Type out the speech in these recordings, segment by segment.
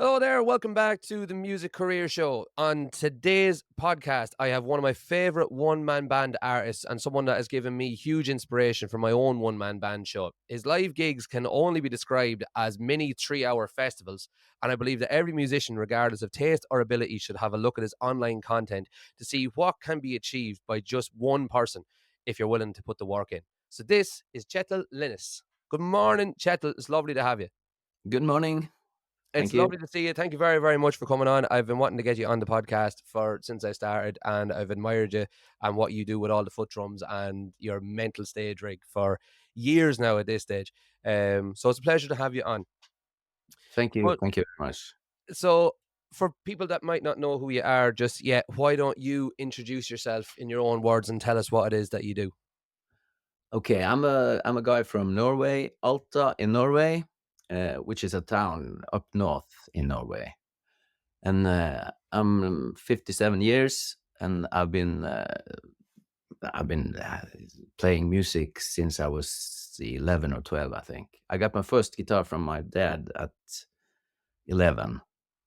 Hello there, welcome back to the Music Career Show. On today's podcast, I have one of my favorite one-man band artists and someone that has given me huge inspiration for my own one-man band show. His live gigs can only be described as mini 3-hour festivals, and I believe that every musician, regardless of taste or ability, should have a look at his online content to see what can be achieved by just one person if you're willing to put the work in. So this is Kjetil Linnes. Good morning, Kjetil. It's lovely to have you. Good morning. It's Thank you. lovely to see you. Thank you very, very much for coming on. I've been wanting to get you on the podcast for since I started, and I've admired you and what you do with all the foot drums and your mental stage rig for years now at this stage. So it's a pleasure to have you on. Thank you. But Thank you very much. so for people that might not know who you are just yet, why don't you introduce yourself in your own words and tell us what it is that you do? Okay, I'm a guy from Norway, Alta in Norway, which is a town up north in Norway, and I'm 57 years, and I've been playing music since I was 11 or 12, I think. I got my first guitar from my dad at 11,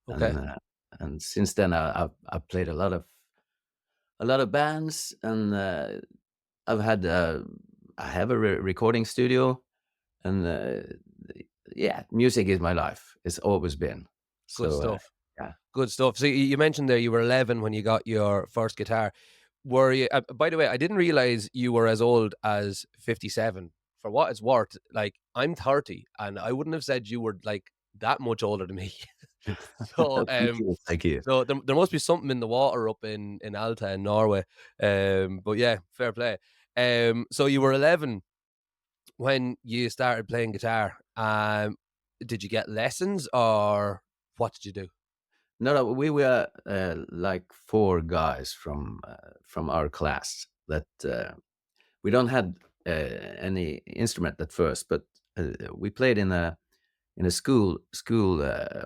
Okay. and uh, and since then I've played a lot of bands, and I've had I have a recording studio, and yeah, music is my life. It's always been. Good So stuff. yeah, Good stuff. So you mentioned there you were 11 when you got your first guitar. Were you by the way, I didn't realize you were as old as 57. For what it's worth, like, I'm 30, and I wouldn't have said you were, like, that much older than me. So, thank you, thank you. so there must be something in the water up in Alta in Norway. But yeah, fair play. So you were 11 when you started playing guitar. Did you get lessons or what did you do? No, no, we were like four guys from our class that we don't had any instrument at first, but we played in a school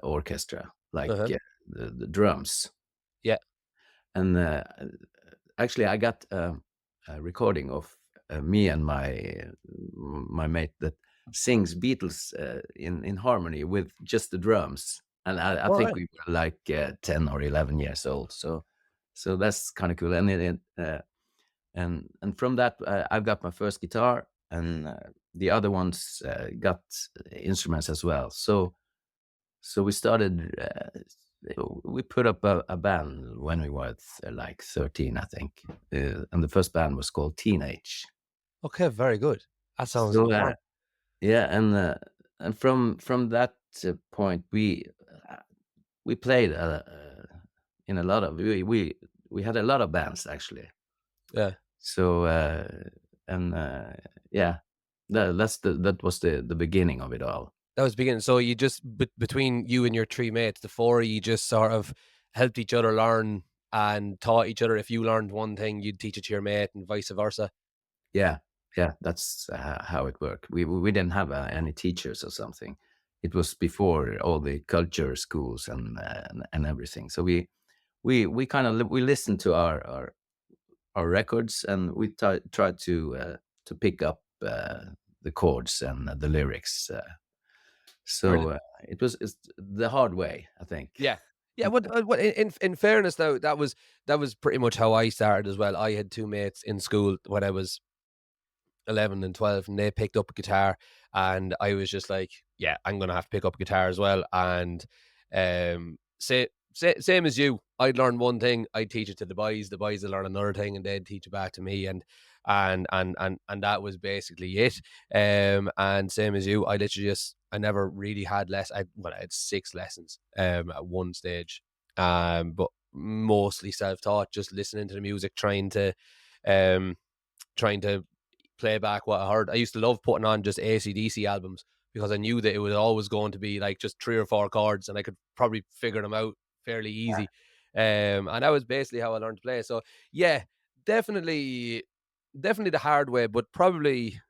orchestra, like Uh-huh. the drums. Yeah. And actually, I got a recording of me and my mate that sings Beatles in harmony with just the drums, and I think Alright. we were like 10 or 11 years old. So that's kind of cool. And from that, I've got my first guitar, and the other ones got instruments as well. So we started. We put up a band when we were like 13, I think, and the first band was called Teenage. Okay, very good. That sounds So fun. yeah, and from that point, uh, we played in a lot of we had a lot of bands actually. Yeah. So and yeah, that was the beginning of it all. That was beginning. So you just between you and your 3 mates, the 4 of you just sort of helped each other learn and taught each other. If you learned one thing, you'd teach it to your mate and vice versa. Yeah, yeah, that's how it worked. We didn't have any teachers or something. It was before all the culture schools and everything. So we kind of we listened to our records, and we tried to pick up the chords and the lyrics. So Brilliant. it's the hard way, I think. Yeah. Yeah, what in fairness though, that was pretty much how I started as well. I had 2 mates in school when I was 11 and 12, and they picked up a guitar, and I was just like, yeah, I'm gonna have to pick up a guitar as well. And same as you, I'd learn one thing, I'd teach it to the boys would learn another thing, and they'd teach it back to me, and that was basically it. And same as you, I literally just I never really had I had 6 lessons at one stage. But mostly self-taught, just listening to the music, um trying to play back what I heard. I used to love putting on just AC/DC albums because I knew that it was always going to be like just 3 or 4 chords, and I could probably figure them out fairly easy. And that was basically how I learned to play. So yeah, definitely, definitely the hard way, but probably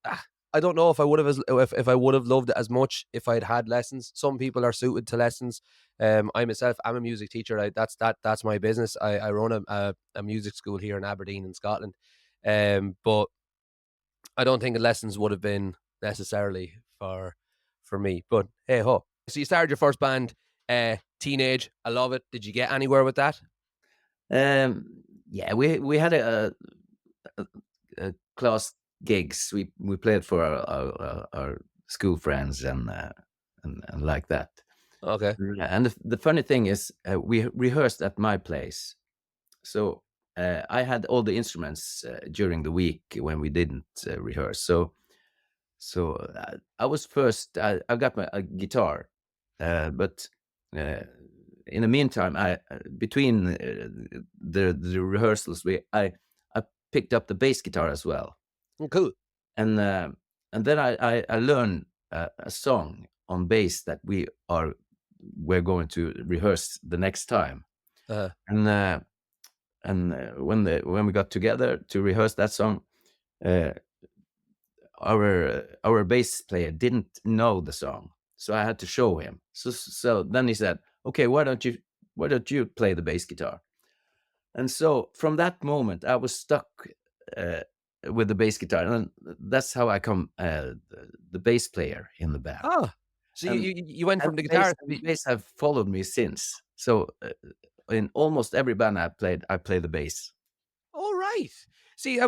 ah, I don't know if I would have if I would have loved it as much if I'd had lessons. Some people are suited to lessons. I myself, I'm a music teacher. That's my business. I run a music school here in Aberdeen in Scotland. But I don't think the lessons would have been necessarily for me. But hey ho. So you started your first band Teenage, I love it. Did you get anywhere with that? Yeah, we had class gigs. We played for our school friends and like that. Okay. Yeah, and the funny thing is, we rehearsed at my place. So I had all the instruments during the week when we didn't rehearse. So I was first. I got my a guitar, but uh, in the meantime, I between the rehearsals, I picked up the bass guitar as well, Mm, cool. and and then I learned a song on bass that we're going to rehearse the next time, Uh, and when we got together to rehearse that song. Uh, our bass player didn't know the song, so I had to show him. So then he said, "Okay, why don't you play the bass guitar?" And so from that moment, I was stuck uh, with the bass guitar, and that's how I come the bass player in the band. oh, so you And you went and from the bass guitar to and bass have followed me since. So in almost every band I played, I play the bass. oh, right. See,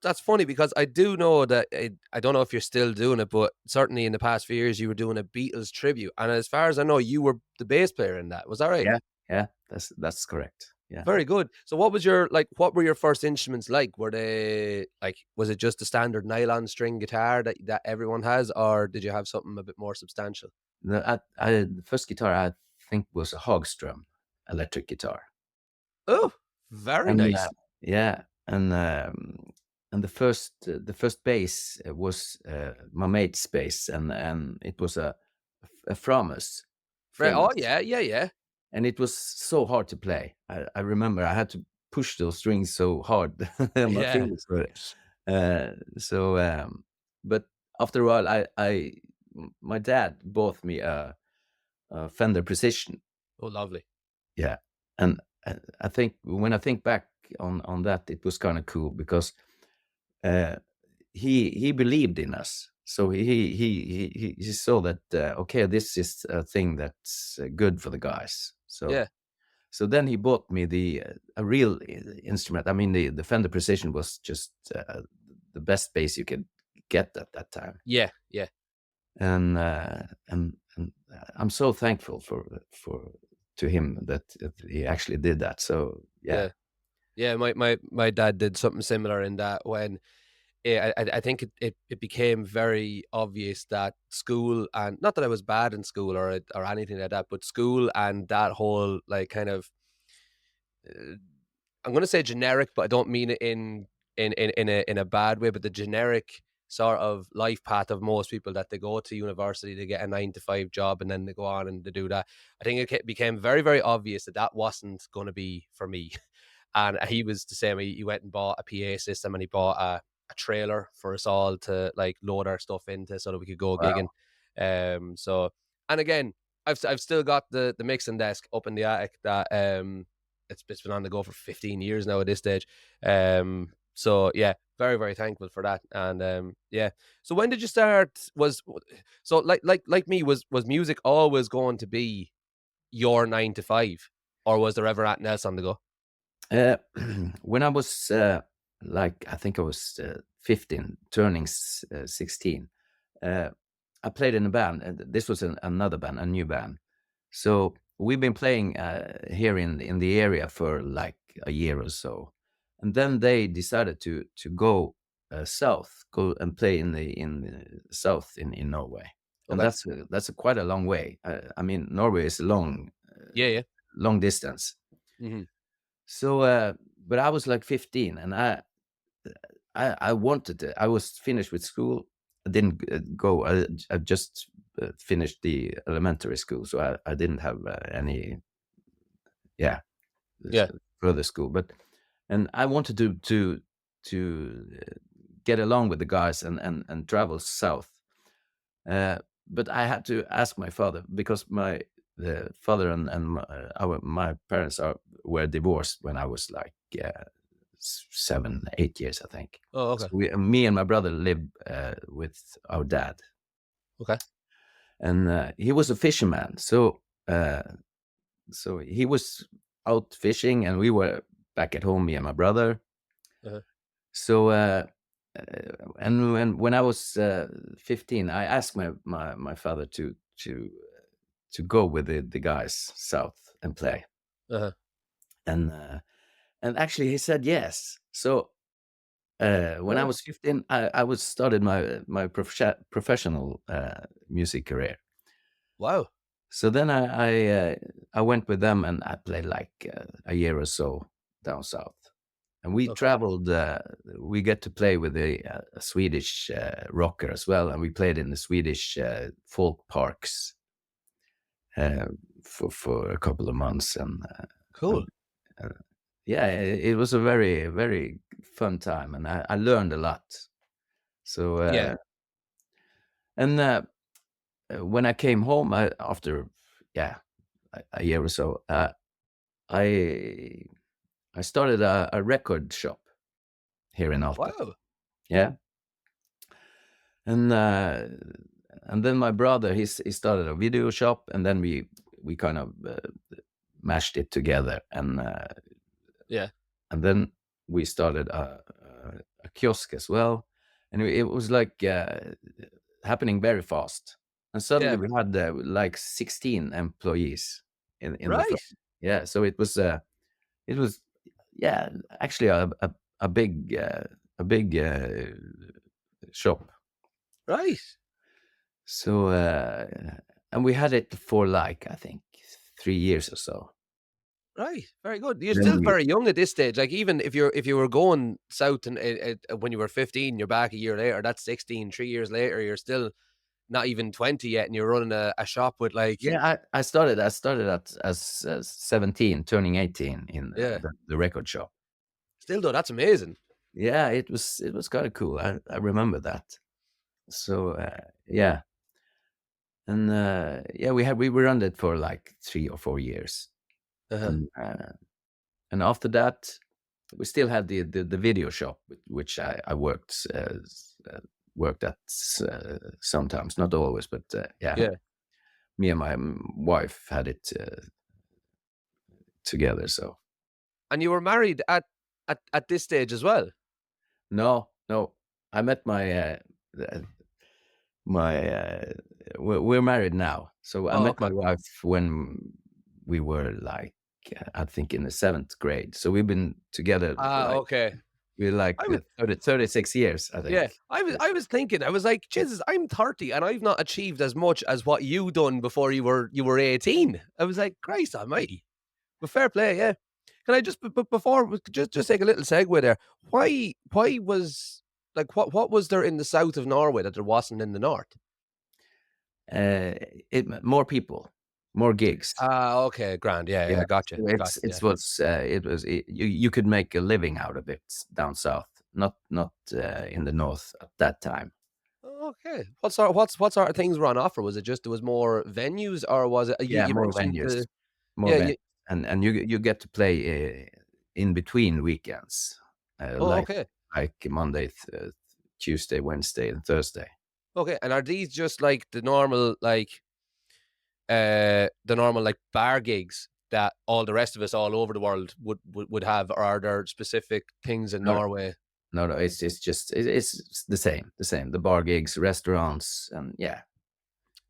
that's funny because I do know that I don't know if you're still doing it, but certainly in the past few years you were doing a Beatles tribute, and as far as I know, you were the bass player in that. Was that right? Yeah, yeah, that's correct. Yeah. Very good. So what was your like what were your first instruments like? Were they like was it just the standard nylon string guitar that everyone has, or did you have something a bit more substantial? The first guitar I think was a Hagström electric guitar, Oh, very and nice. yeah, and the first bass was my mate's bass, and it was a Framus, Right. Oh famous, yeah, yeah, yeah. and it was so hard to play. I remember I had to push those strings so hard, my Yeah. fingers were. So, but after a while, my dad bought me a Fender Precision. Oh, lovely. Yeah, and I think when I think back on that, it was kind of cool because uh, he believed in us. So he saw that okay, this is a thing that's good for the guys. So Yeah. so then he bought me a real instrument. I mean, the Fender Precision was just the best bass you could get at that time, Yeah. Yeah. and I'm so thankful for to him that he actually did that. So yeah, Yeah. Yeah, my dad did something similar in that when I think it became very obvious that school and not that I was bad in school or anything like that, but school and that whole like kind of uh, I'm gonna say generic, but I don't mean it in a bad way, but the generic sort of life path of most people that they go to university, they get a 9 to 5 job, and then they go on and they do that. I think it became very, very obvious that that wasn't going to be for me. And he was the same. He went and bought a PA system and he bought a trailer for us all to like load our stuff into so that we could go gigging. wow, So and again, I've still got the mixing desk up in the attic that it's been on the go for 15 years now at this stage. So yeah, very, very thankful for that. And yeah. So when did you start so like me, was music always going to be your 9 to 5? Or was there ever anything else on the go? uh, when I was like I think I was 15, turning 16. Uh, I played in a band. And this was another band, a new band. So we've been playing here in the area for like a year or so, and then they decided to go south, go and play in the south in Norway, and Okay. that's quite a long way. I mean, Norway is a Yeah, yeah. long distance. Mhm. So, but I was like 15, and I wanted it. I was finished with school. I didn't go. I just finished the elementary school, so I didn't have any, yeah, Yeah, further school. But and I wanted to get along with the guys and travel south. But I had to ask my father because my the father and my parents were divorced when I was like 7, 8 years, I think. oh, So okay, me and my brother lived with our dad, okay. and he was a fisherman. Uh, so he was out fishing, and we were back at home, me and my brother. Uh-huh. So and when I was 15, I asked my father to go with the guys south and play, Uh-huh. and actually he said yes. So when I Right. was 15, I was started my professional music career. Wow. So then I went with them, and I played like a year or so down south. And we Okay. traveled. We get to play with a Swedish rocker as well, and we played in the Swedish folk parks uh, for a couple of months, Cool. and yeah, it was a very fun time, and I learned a lot. So Yeah. and when I came home after yeah a year or so, I I started a record shop here in Alta. Wow. Yeah, and then my brother he started a video shop, and then we kind of mashed it together, Yeah. and then we started a kiosk as well, and it was like happening very fast. And suddenly Yeah. we had like 16 employees in the Right. shop. Yeah, so it was yeah actually a big shop. Right. So and we had it for like I think 3 years or so. Right. Very good. You're Then still we very young at this stage. Like even if you were going south and when you were 15, you're back a year later. That's 16. 3 years later, you're still not even 20 yet, and you're running a shop with like yeah I started at as 17 turning 18 in yeah. the record shop. Still though, that's amazing. Yeah, it was kind of cool. I remember that. So yeah, and yeah, we run it for like 3 or 4 years, Uh-huh. and after that, we still had the video shop, which I worked worked at sometimes, not always, but yeah, Yeah. me and my wife had it together. So And you were married at this stage as well? no, no, I met uh, my we're married now. So I Oh, met okay. my wife when we were like I think in the seventh grade. So we've been together Ah, like okay. we're like I was 36 years, I yeah, think. I was thinking, I was like, "Jesus, I'm 30 and I've not achieved as much as what you done before you were 18." I was like, "Christ almighty." But fair play, yeah. Can I just before we could just take a little segue there. Why was like what was there in the south of Norway that there wasn't in the north? Uh, more people, more gigs. Ah, okay, grand. Yeah, Yeah, yeah, gotcha, so gotcha, yeah. you could make a living out of it down south, not in the north at that time. Okay. What sort of things were on offer? Was it just there was more venues or was it Yeah, you more mentioned venues, the more yeah, venues, you and you get to play in between weekends, oh, okay. like Monday, Tuesday, Wednesday, and Thursday. Okay, and are these just like the normal like bar gigs that all the rest of us all over the world would have, or are there specific things in No, Norway? no, it's just it's the same, the same. The bar gigs, restaurants, and yeah,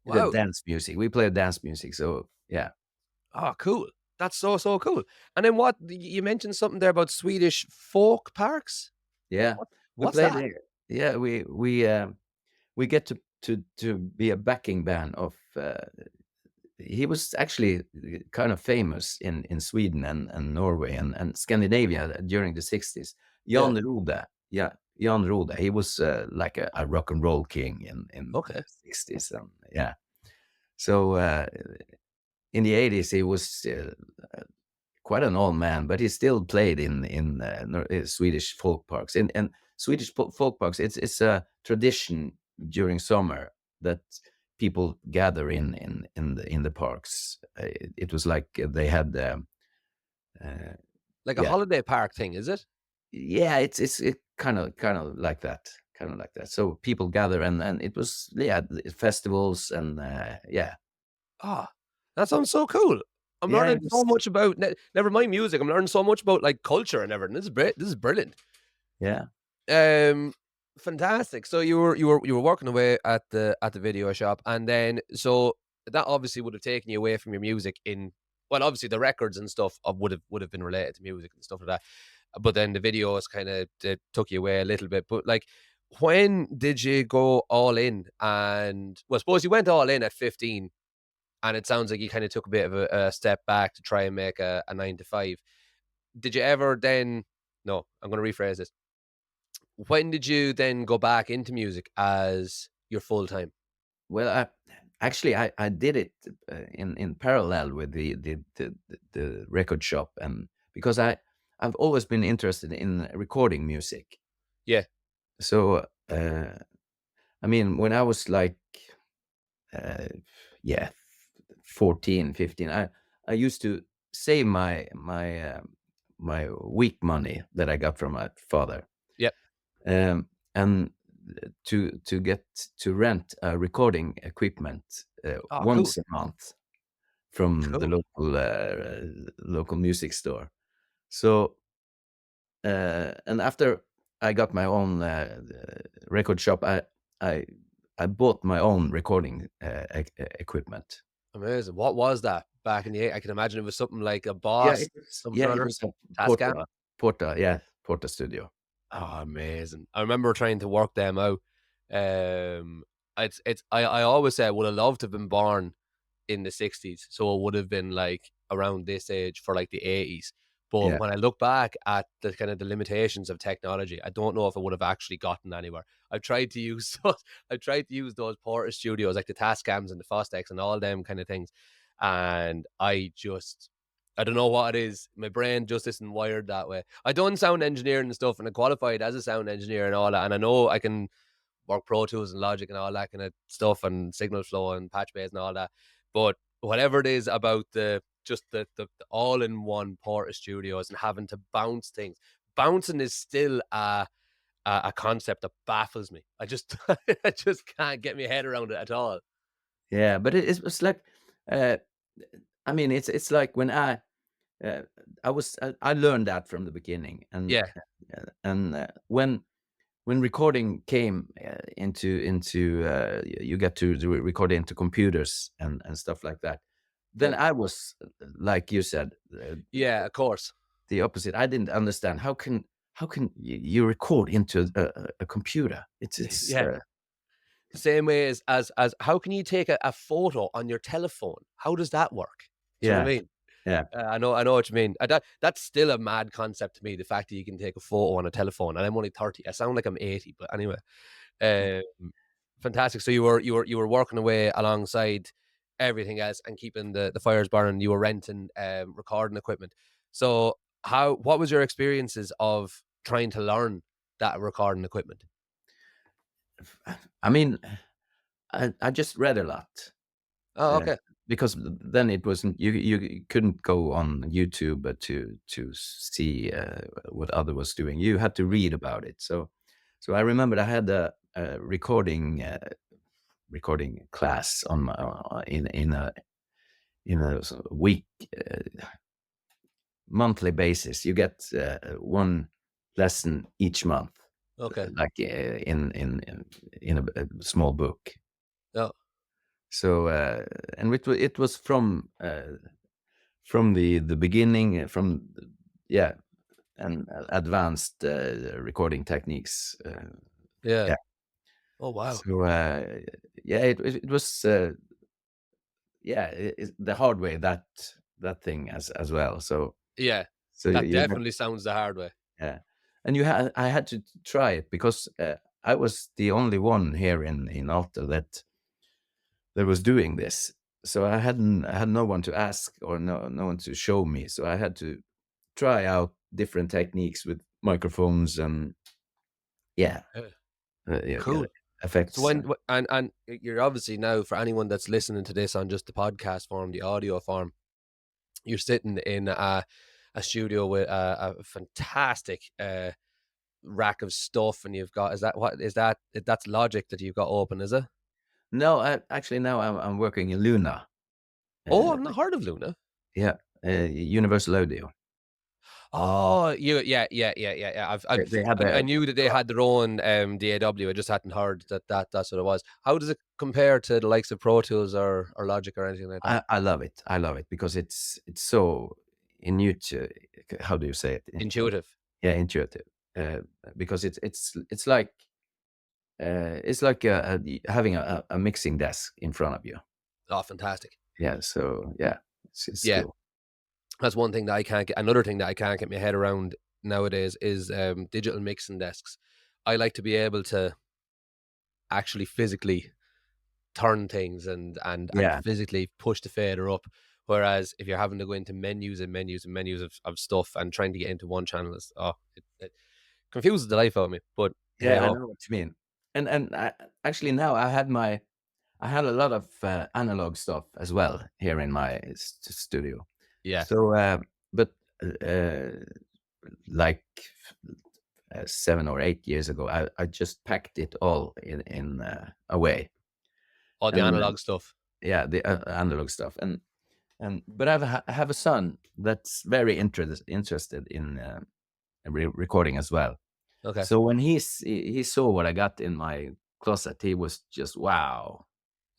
the Wow. dance music. We play dance music, so yeah, Oh, cool. That's so cool. And then what you mentioned something there about Swedish folk parks? yeah. What We what's played that? there. Yeah, we get to be a backing band of. He was actually kind of famous in Sweden and Norway and Scandinavia during the 60s. Yeah. Jan Rode, yeah, Jan Rode. He was like a rock and roll king in the Okay. 60s, and yeah. So in the 80s, he was quite an old man, but he still played in Swedish folk parks. And Swedish folk parks, it's a tradition during summer that people gather in the parks. It was like they had uh, Like a yeah holiday park thing, is it? yeah it's it kind of like that kind of like that. So people gather, and it was, yeah, festivals, and yeah, Ah, that sounds so cool. I'm yeah, learning it so was, much about never mind music, I'm learning so much about, like, culture and everything. This is brilliant. yeah. Um, Fantastic. So you were working away at the video shop, and then so that obviously would have taken you away from your music in well, obviously the records and stuff would have been related to music and stuff like that. But then the videos kind of took you away a little bit. But like, when did you go all in? And well, suppose you went all in at 15, and it sounds like you kind of took a bit of a step back to try and make a 9 to 5. Did you ever then? No, I'm going to rephrase this. When did you then go back into music as your full time? Well, actually, I did it in parallel with the record shop, and because I've always been interested in recording music. Yeah. So I mean, when I was like uh, yeah, 14, 15, I used to save my week money that I got from my father, Yep. and to get to rent recording equipment Oh, cool. once a month from the Cool. local music store. So and after I got my own record shop, I I bought my own recording equipment. Amazing. What was that back in the eight? I can imagine it was something like a Yeah, Boss, it was, something yeah, or it other. was a Tascam? Yeah, Porta Studio. Oh, amazing. I remember trying to work them out. I always say I would have loved to have been born in the 60s, so it would have been, like, around this age for, like, the 80s. But Yeah, when I look back at the kind of the limitations of technology, I don't know if I would have actually gotten anywhere. I've tried to use I've tried to use those Porter studios, like the Tascams and the Fostex and all them kind of things, and I don't know what it is. My brain just isn't wired that way. I done sound engineering and stuff, and I qualified as a sound engineer and all that, and I know I can work Pro Tools and Logic and all that kind of stuff and signal flow and patch base and all that. But whatever it is about the all in one Porta Studios and having to bounce things, bouncing is still a concept that baffles me. I just I just can't get my head around it at all. yeah, but it was like, uh, I mean, it's like when uh, I learned that from the beginning, Yeah, and when recording came into you get to record into computers and stuff like that, then yeah, I was like you said, yeah. Of course. the opposite. I didn't understand how can you record into a computer? It's Yeah. Same way as how can you take a photo on your telephone? How does that work? Do you know what yeah, I mean? yeah, I know what you mean. That's still a mad concept to me. The fact that you can take a photo on a telephone, and I'm only 30. I sound like I'm 80, but anyway, um, fantastic. So you were working away alongside everything else and keeping the fires burning. You were renting recording equipment. So what was your experiences of trying to learn that recording equipment? I mean, I just read a lot. Oh, Uh, okay. because then it wasn't, you couldn't go on YouTube to see what other was doing. You had to read about it. So I remembered I had a recording class on my in a week monthly basis. You get one lesson each month, Okay. like in a small book. Oh, So and it was from the beginning, yeah, and advanced recording techniques. yeah. Yeah. Oh, wow. So yeah, it was yeah, the hard way, that thing as well. So Yeah. That you had, definitely sounds the hard way. yeah, and I had to try it because I was the only one here in Alta that was doing this. So I had no one to ask or no one to show me. So I had to try out different techniques with microphones and yeah, Yeah. yeah, Cool. So effects. and you're obviously now for anyone that's listening to this on just the podcast form, the audio form, you're sitting in a studio with a fantastic rack of stuff, and you've got, is that what is that? That's Logic that you've got open, is it? No, actually now I'm working in Luna. Oh, Uh, I've not heard of Luna. yeah, Universal Audio. Oh, yeah. They have I a knew that they had their own DAW. I just hadn't heard that's what it was. How does it compare to the likes of Pro Tools or Logic or anything like that? I love it. I love it because it's so intuitive. How do you say it? Intuitive. Yeah, intuitive. Uh, because it's like having a mixing desk in front of you. Oh, fantastic. Yeah. So yeah, it's Yeah, cool. that's one thing that I can't get. Another thing that I can't get my head around nowadays is digital mixing desks. I like to be able to actually physically turn things and Yeah. physically push the fader up. Whereas if you're having to go into menus and menus and menus of stuff and trying to get into one channel, is, it confuses the life out of me. But hey Yeah, I ho, know what you mean. And actually now I had a lot of analog stuff as well here in my studio. yeah. So, but uh, like 7 or 8 years ago, I just packed it all in away, All the and analog stuff. yeah, the analog stuff, and but I have a son that's very interested in recording as well. Okay. So when he saw what I got in my closet, he was just, "Wow,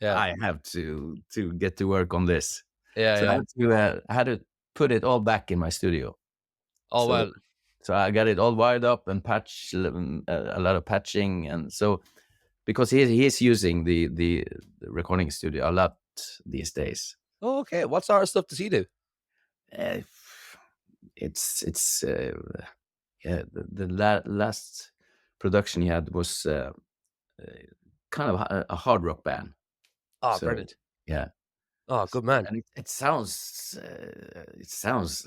Yeah. I have to get to work on this." Yeah. So Yeah. I had to put it all back in my studio. Oh So well. so I got it all wired up and patch a lot of patching, and so because he's using the recording studio a lot these days. Oh, okay. What sort of stuff does he do? Uh, it's yeah, the last production he had was uh, kind of a hard rock band. Oh, So brilliant. yeah, Oh, good man. and it sounds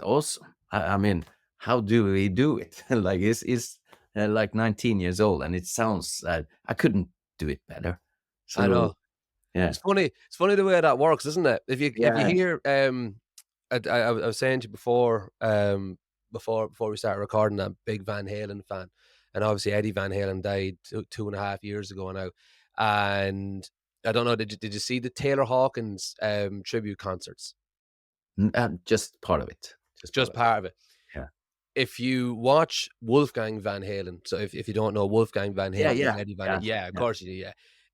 awesome. I mean, how do we do it? Like it's like 19 years old, and it sounds. I couldn't do it better. I So know. yeah, It's funny. It's funny the way that works, isn't it? If you yeah. hear I was saying to you before before we started recording, I'm a big Van Halen fan, and obviously Eddie Van Halen died 2.5 years ago now, and I don't know. Did you see the Taylor Hawkins tribute concerts? Just part of it. Just part Just of it. part of it. Yeah. If you watch Wolfgang Van Halen, so if you don't know, Wolfgang Van Yeah, Halen is yeah, Eddie Van Halen. yeah, Yeah, of yeah, course you do. Yeah,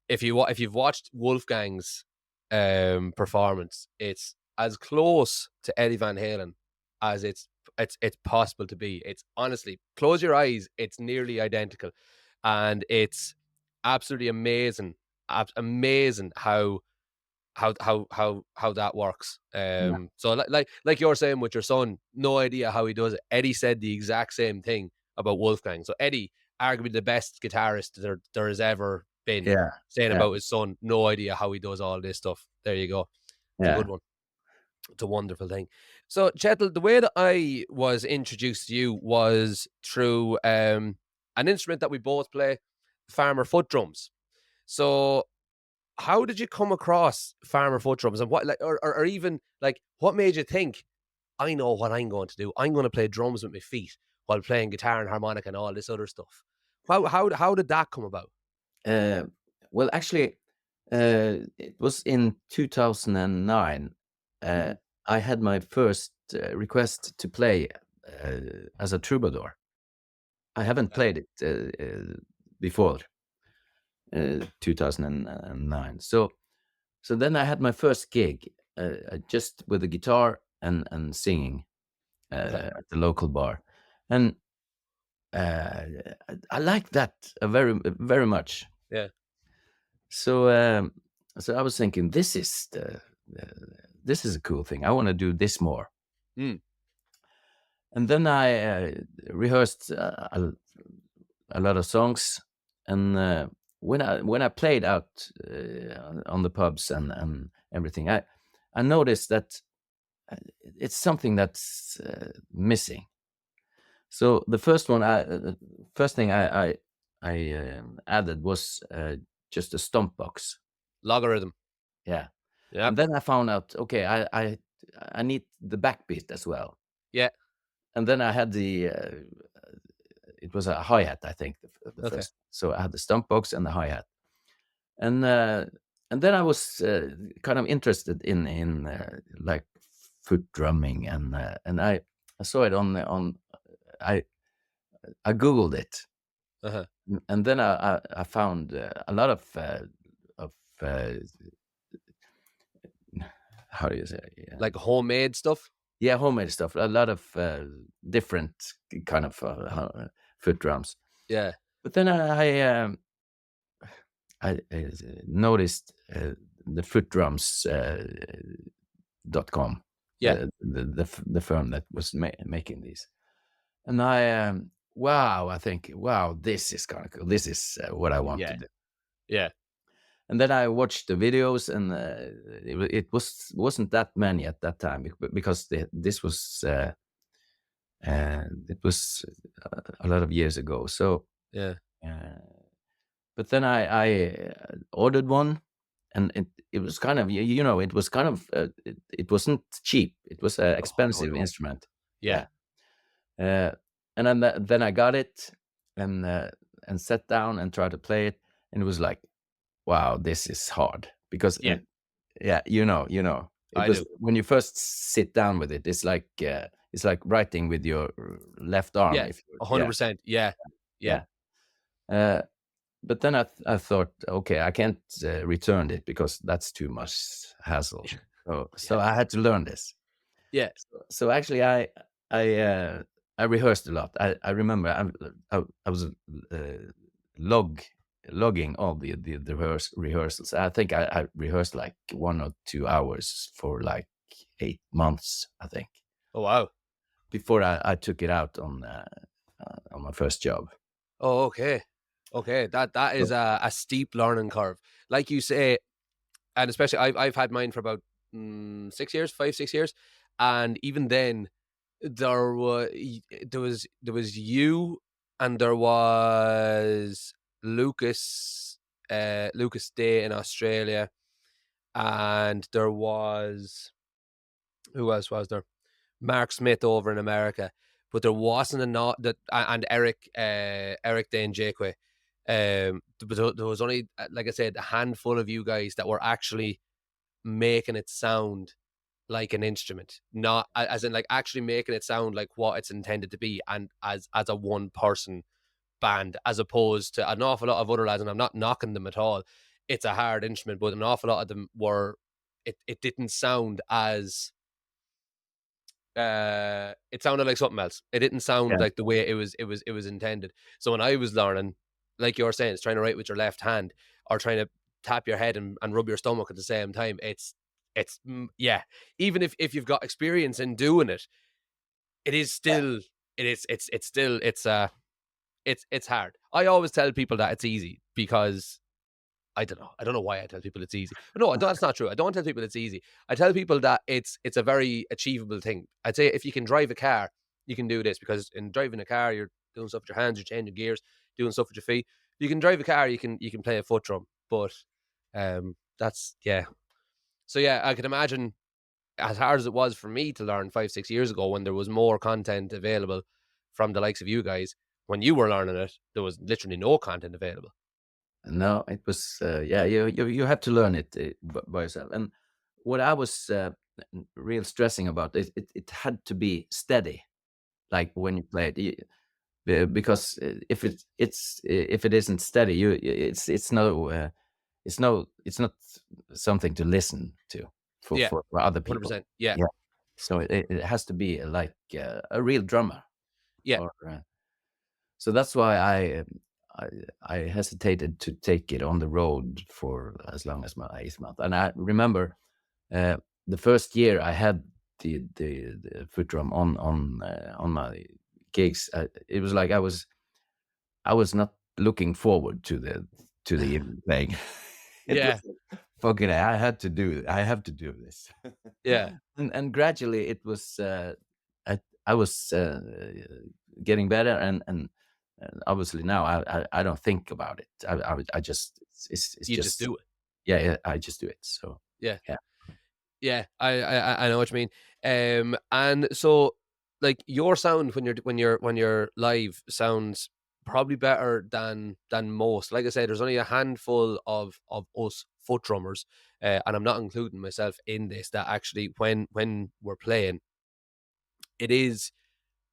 if you've watched Wolfgang's performance, it's as close to Eddie Van Halen as it's possible to be. It's honestly, close your eyes, it's nearly identical, and it's absolutely amazing, amazing how that works. yeah, So like you're saying with your son, no idea how he does it. Eddie said the exact same thing about Wolfgang. So Eddie, arguably the best guitarist there has ever been, yeah, saying yeah, about his son, no idea how he does all this stuff. There you go. It's a yeah. good one. It's a wonderful thing. So Chetel, the way that I was introduced to you was through an instrument that we both play, farmer foot drums. So how did you come across farmer foot drums, and what, like, or even like, what made you think, I know what I'm going to do? I'm going to play drums with my feet while playing guitar and harmonica and all this other stuff. How did that come about? Uh, well, actually, it was in 2009. Uh, Mhm. I had my first request to play as a troubadour. I haven't Okay. played it before 2009. So then I had my first gig just with the guitar and singing Okay. at the local bar, and uh, I like that very much. Yeah. So so I was thinking, this is a cool thing. I want to do this more. Mm. And then I rehearsed a lot of songs, and when I played out on the pubs and everything, I noticed that it's something that's missing. So the first thing I added was just a stomp box. Logarithm. Yeah, Yep. and then I found out, okay, I need the backbeat as well, Yeah. and then I had the it was a hi hat, I think, the Okay. first. So I had the stump box and the hi hat, and uh, and then I was kind of interested in like foot drumming, and I saw it on I I googled it, Uh-huh. and then I found a lot of uh, how do you say, Like homemade stuff? yeah, homemade stuff, a lot of different kind of foot drums. Yeah. But then I noticed the footdrums .com, Yeah. the firm that was making these, and wow, I think, wow, this is kind of cool. This is what I want to Yeah. do. Yeah. And then I watched the videos, and it wasn't that many at that time, because this was it was a lot of years ago. So, Yeah. uh, but then I ordered one, and it was kind of, you know, it was kind of it wasn't cheap. It was an Oh, no, expensive no. instrument. Yeah. Yeah, uh, and then I got it, and sat down and tried to play it, and it was like, wow, this is hard, because Yeah. yeah, you know, it I was do. when you first sit down with it, it's like writing with your left arm, Yeah. if you, yeah, 100%. Yeah. Yeah. yeah. Uh, but then I thought, okay, I can't return it, because that's too much hassle. So Yeah. I had to learn this. Yeah. So actually, I uh, I rehearsed a lot. I remember I was log logging all the rehearsals. I think I rehearsed like 1 or 2 hours for like 8 months, I think, Oh, wow. before I took it out on my first job. Oh, okay. Okay. That So is a steep learning curve. Like you say, and especially I've had mine for about 6 years, 5, 6 years. And even then there was you, and there was Lucas Day in Australia, and there was, who else was there? Mark Smith over in America, but there wasn't enough that, and Eric Dane Jakwe. But there was only, like I said, a handful of you guys that were actually making it sound like an instrument, not as in like actually making it sound like what it's intended to be, and as a one person band, as opposed to an awful lot of other lads. And I'm not knocking them at all. It's a hard instrument, but an awful lot of them were. It didn't sound as it sounded like something else. It didn't sound yeah, like the way it was intended. So when I was learning, like you're saying, it's trying to write with your left hand, or trying to tap your head and rub your stomach at the same time. Yeah. Even if you've got experience in doing it, it is still it is it's still it's hard. I always tell people that it's easy because I don't know. I don't know why I tell people it's easy. But no, that's not true. I don't tell people it's easy. I tell people that it's a very achievable thing. I'd say if you can drive a car, you can do this, because in driving a car, you're doing stuff with your hands, you're changing gears, doing stuff with your feet. You can drive a car, you can play a foot drum. But that's yeah. So yeah, I can imagine, as hard as it was for me to learn 5, 6 years ago, when there was more content available from the likes of you guys. When you were learning it, there was literally no content available. no, it was yeah, you have to learn it by yourself. And what I was real stressing about, it had to be steady, like when you play it. Because if it isn't steady, it's not something to listen to Yeah, for other people. 100%. Yeah, Yeah, so it has to be like a real drummer, yeah, or so that's why I I hesitated to take it on the road for as long as my 8th month. And I remember the first year I had the foot drum on my gigs. It was like I was not looking forward to the evening playing. It yeah, was like, fucking, I have to do this. yeah. And gradually it was I was getting better, and obviously now I don't think about it. I just it's You just just do it. yeah, yeah, I just do it. So Yeah, yeah. yeah. I know what you mean. And so like your sound when you're live sounds probably better than most. Like I said, there's only a handful of us foot drummers, and I'm not including myself in this, that actually when we're playing, it is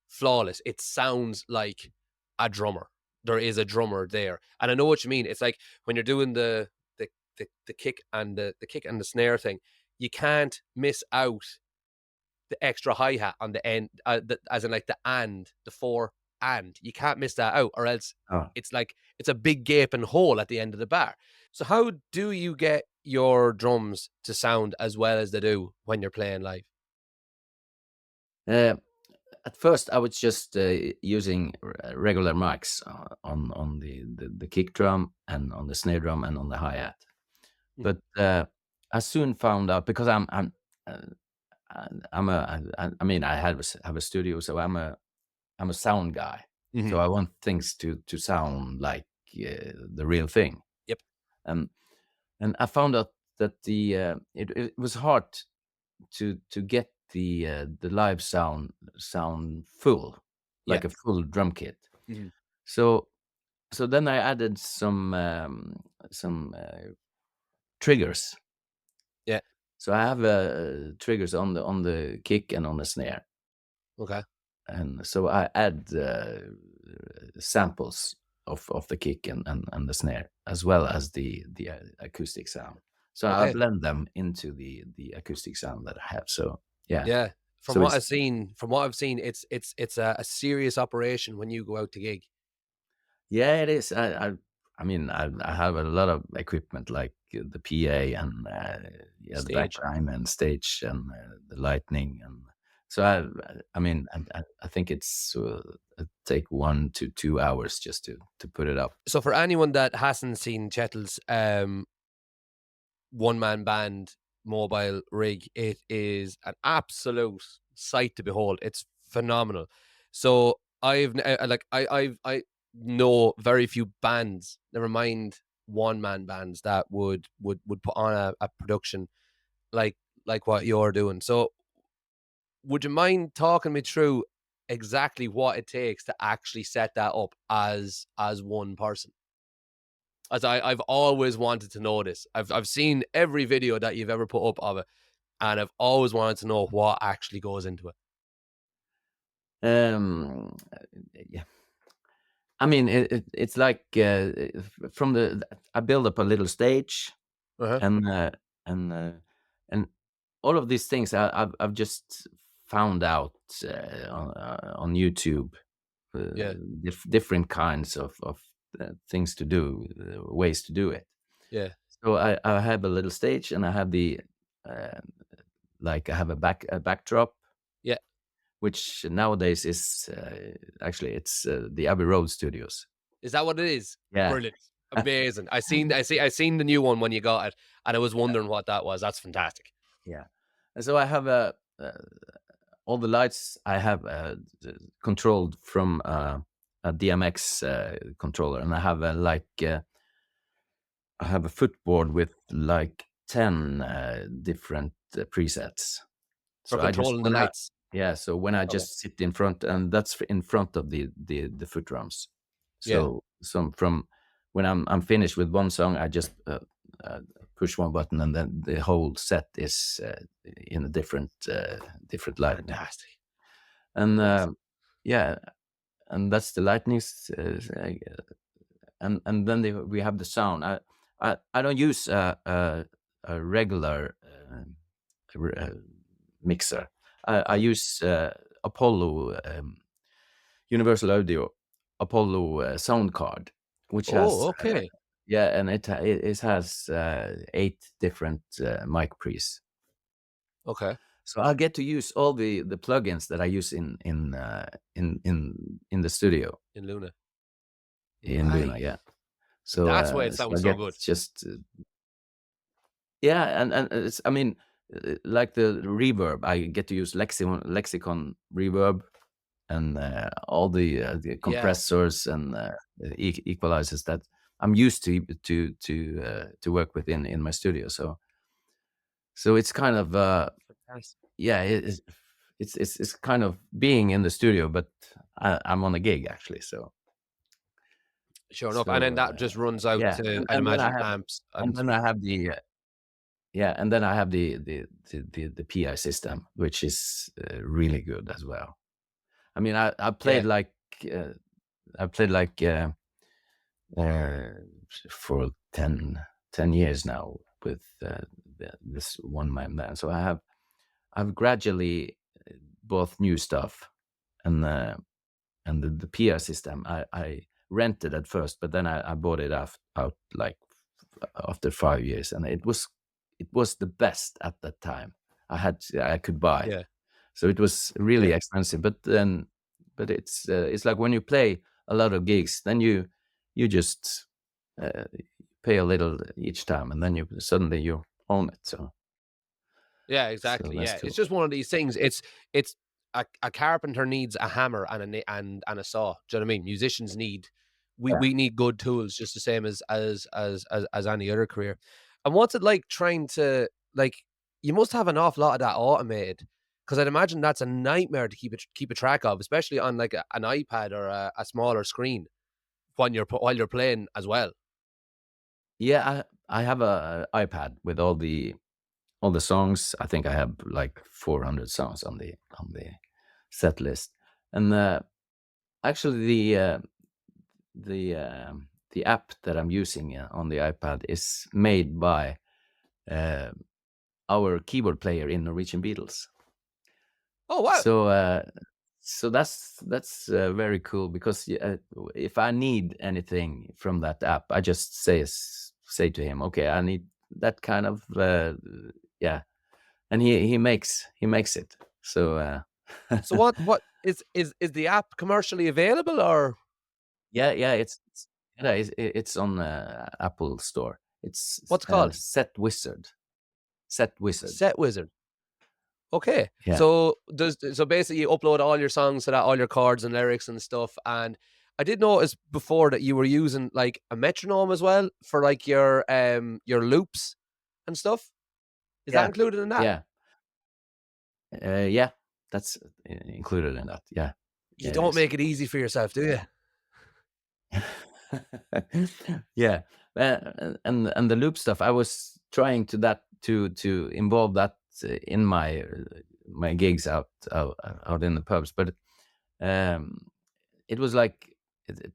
flawless. It sounds like a drummer. There is a drummer there, and I know what you mean. It's like when you're doing the kick and the kick and the snare thing, you can't miss out the extra hi hat on the end, as in like the four and you can't miss that out, or else Oh. it's like it's a big gaping hole at the end of the bar. So how do you get your drums to sound as well as they do when you're playing live? Uh, at first, I was just using regular mics on the kick drum and on the snare drum and on the hi hat. Mhm, But I soon found out, because uh, I mean, I have a studio, so I'm a sound guy. mhm. So I want things to sound like the real thing. Yep. And and I found out that it was hard to get the live sound full, Yeah. like a full drum kit. Mhm. So so then I added some triggers. Yeah. So I have triggers on the kick and on the snare, Okay. and so I add samples of the kick and the snare, as well as the acoustic sound. So I Okay. blend them into the acoustic sound that I have. So yeah, Yeah. From so what it's I've seen, it's a serious operation when you go out to gig. yeah, it is. I mean, I have a lot of equipment, like the PA and yeah, the back Stage. chime and stage and the lightning, and so I mean, I think it's take 1 to 2 hours just to put it up. So for anyone that hasn't seen Chetil's one man band mobile rig, it is an absolute sight to behold. It's phenomenal. So I know very few bands, never mind one man bands, that would put on a production like like what you're doing. So would you mind talking me through exactly what it takes to actually set that up as one person? As I've always wanted to know this. I've seen every video that you've ever put up of it, and I've always wanted to know what actually goes into it. Yeah, I mean, it's like from the I build up a little stage, Uh-huh. and and uh, and all of these things I've just found out on YouTube, uh, Yeah, different kinds of things to do, ways to do it. yeah, So I have a little stage, and I have uh, like I have a backdrop, yeah. which nowadays is actually it's the Abbey Road Studios. Is that what it is? Yeah. Brilliant. Amazing. I seen the new one when you got it, and I was wondering what that was. That's fantastic. Yeah. And so I have all the lights I have controlled from a DMX controller, and I have I have a footboard with like 10 different presets. For So I just controlling the when I lights. yeah, so when I Okay. just sit in front, and that's in front of the foot drums. Yeah. So some from when I'm finished with one song, I just uh, push one button, and then the whole set is in a different lighting. Fantastic. And That's yeah, and that's the lightning. And then we have the sound. I don't use a regular r- uh, mixer. I uh, use Apollo Universal Audio Apollo sound card, which has oh, okay. yeah, and it has 8 different mic pre's. Okay. So I get to use all the plugins that I use in the studio In Luna. in Right. Luna. Yeah. That's why it So I sounds so get good. just yeah, and it's I mean, like the reverb, I get to use lexicon reverb, and all the Yeah. compressors and equalizers that I'm used to work with in my studio. So it's kind of Fantastic. yeah, it is. it's kind of being in the studio, but I'm on a gig actually. Sure enough, and So then that just runs out yeah, to, I'd and then imagine, amps and and then I have the yeah, and then I have the PI system, which is really good as well. I mean, yeah, uh, I played like uh, for 10 years now with this one man band. So I've gradually bought new stuff, and the PA system I rented at first, but then I bought it out like after 5 years, and it was the best at that time I could buy. yeah, So it was really yeah. expensive, but it's like when you play a lot of gigs, then you just uh, pay a little each time, and then you suddenly you own it. Yeah, So exactly. that's Yeah, it's cool. just one of these things. It's a carpenter needs a hammer and and a saw. Do you know what I mean? Musicians need Yeah. we need good tools just the same as any other career. And what's it like trying to like? You must have an awful lot of that automated because I'd imagine that's a nightmare to keep a track of, especially on like an iPad or a smaller screen when while you're playing as well. Yeah, I have a iPad with all the songs. I think I have like 400 songs on the set list, and actually the app that I'm using on the iPad is made by uh, our keyboard player in Norwegian Beatles. Oh wow! So that's very cool because if I need anything from that app, I just say to him, okay, I need that kind of yeah, and he makes it. So So what is the app commercially available or yeah, it's on Apple Store. It's what's it called? Set Wizard. Set Wizard. Okay. Yeah, So basically you upload all your songs to that, all your chords and lyrics and stuff. And I did notice before that you were using like a metronome as well for like your loops and stuff. Is that yeah, included in that? yeah, yeah. That's included in that. Yeah, You yeah, it don't is. make it easy for yourself, do you? Yeah, and the loop stuff. I was trying to involve that in my gigs out in the pubs, but um, it was like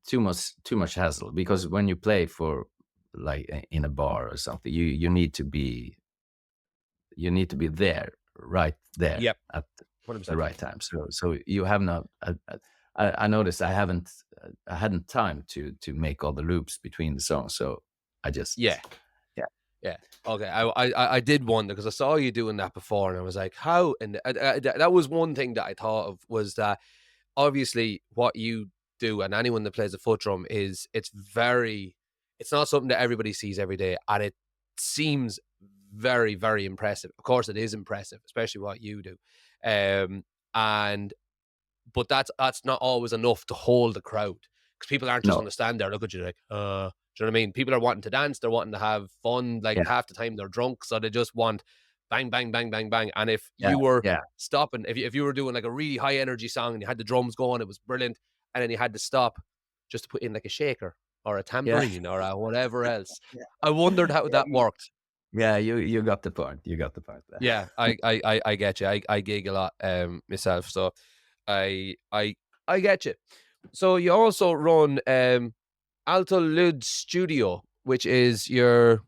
too much hassle because when you play for like in a bar or something, you need to be there right there Yep. at the 100%. right time. So you have not. I noticed I hadn't time to make all the loops between the songs. So I just Yeah. yeah Yeah. Okay. I did wonder because I saw you doing that before, and I was like, how? And that was one thing that I thought of was that obviously what you do and anyone that plays a foot drum is it's not something that everybody sees every day, and it seems very very impressive. Of course, it is impressive, especially what you do, um, and but that's not always enough to hold the crowd because people aren't just no going to stand there look at you like do you know what I mean? People are wanting to dance, they're wanting to have fun. Like yeah half the time they're drunk, so they just want bang bang bang bang bang. And if yeah you were yeah stopping, if you were doing like a really high energy song and you had the drums going, it was brilliant, and then you had to stop just to put in like a shaker or a yeah tambourine or whatever else. I wondered how yeah that worked. yeah. You got the point. You got the point there. Yeah, I get you. I gig a lot myself, so I get you. So you also run Alto Lud Studio, which is your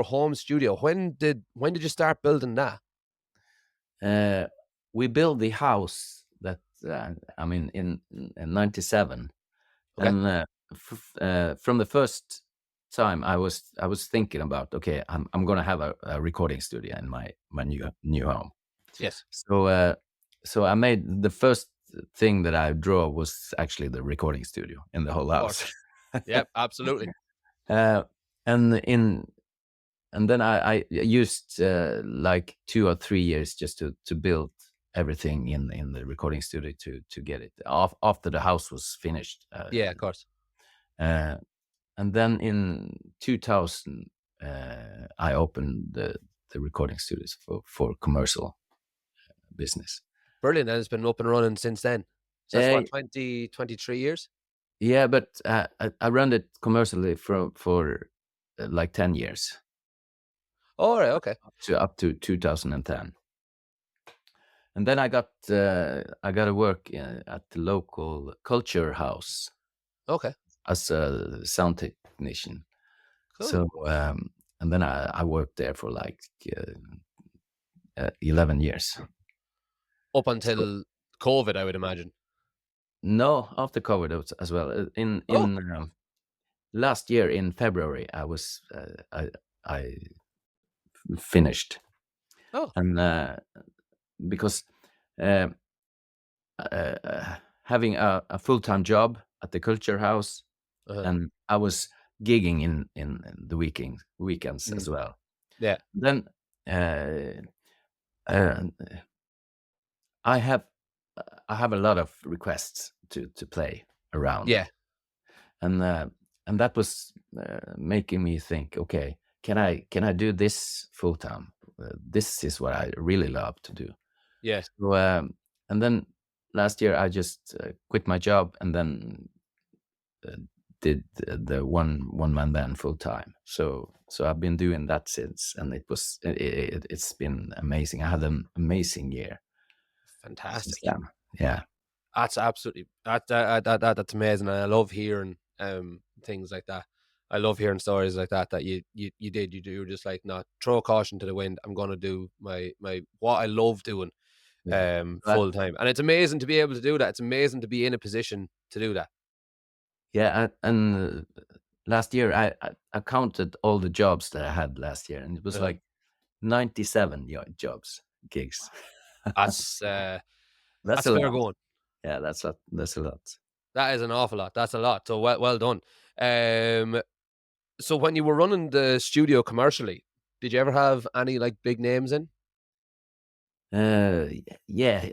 home studio. When did you start building that? Uh, we built the house that I mean in '97, Okay. and from the first time I was thinking about, okay, I'm gonna have a recording studio in my new home. Yes, So I made the first thing that I draw was actually the recording studio in the whole of house. course. Yep, absolutely. uh, and in and then I used like 2 or 3 years just to build everything in the recording studio to get it off after the house was finished. Yeah, of course. Uh, and then in 2000, I opened the recording studios for commercial business. Brilliant, and it's been up and running since then. So that's Uh, what, 20, 23 years? yeah, but I run it commercially for like 10 years, Alright, okay. up to 2010. And then I got to work at the local culture house Okay, as a sound technician. cool. So and then I worked there for like 11 years. Up So until COVID, I would imagine. no, after COVID as well. In Oh, last year in February, I finished, oh, and because uh, having a full time job at the culture house, uh-huh, and I was gigging in the weekends mhm, as well. yeah, Then uh, uh, I have I have a lot of requests to play around, yeah, and uh, and that was making me think, okay, can I do this full time? This is what I really love to do. yeah, So and then last year I just quit my job and then uh, did the one man band full time. So I've been doing that since, and it's been amazing. I had an amazing year since fantastic. then. Yeah, That's absolutely that's amazing, and I love hearing, things like that. I love hearing stories like that, that you were just like, "No, throw caution to the wind. I'm gonna do my what I love doing, yeah. But full time." And it's amazing to be able to do that. It's amazing to be in a position to do that. yeah, and last year I counted all the jobs that I had last year, and it was Uh-huh. like 97 jobs, gigs. That's, That's that's a fair lot. going. Yeah, that's a lot. That is an awful lot. That's a lot. So well done. Um, so when you were running the studio commercially, did you ever have any, like, big names in? Yeah,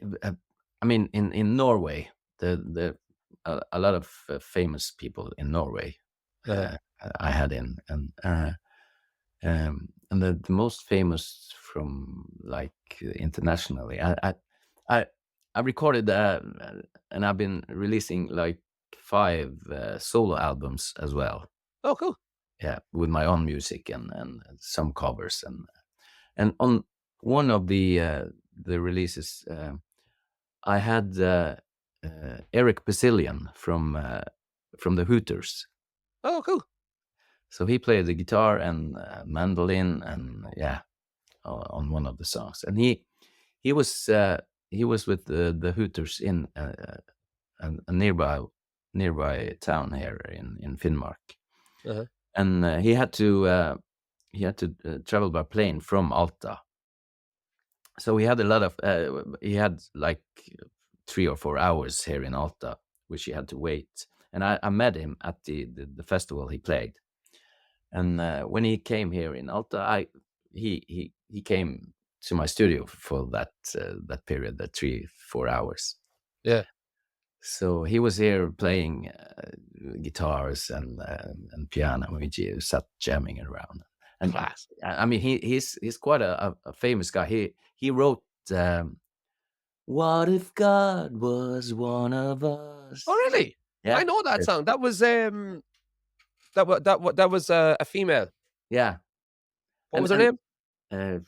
I mean, in Norway, the a lot of famous people in Norway Uh-huh. I had in, and the most famous from like internationally. I I recorded and I've been releasing like 5 solo albums as well. Oh, cool. Yeah, with my own music and some covers and on one of the releases. I had Eric Bazillion from the Hooters. Oh, cool. So he played the guitar and mandolin and yeah, on one of the songs. And he was with the Hooters in a nearby town here in Finnmark. Uh-huh. And he had to travel by plane from Alta. So he had a lot of he had like 3 or 4 hours here in Alta, which he had to wait. And I met him at the festival he played. And when he came here in Alta, he came to my studio for that period, that 3 4 hours. Yeah. So he was here playing guitars and piano. We sat jamming around, and Class. I mean he's quite a famous guy. He wrote "What if God was one of Oh, us?" really? I Yeah, know that song. That was, that was a female. yeah, What was her and name? uh,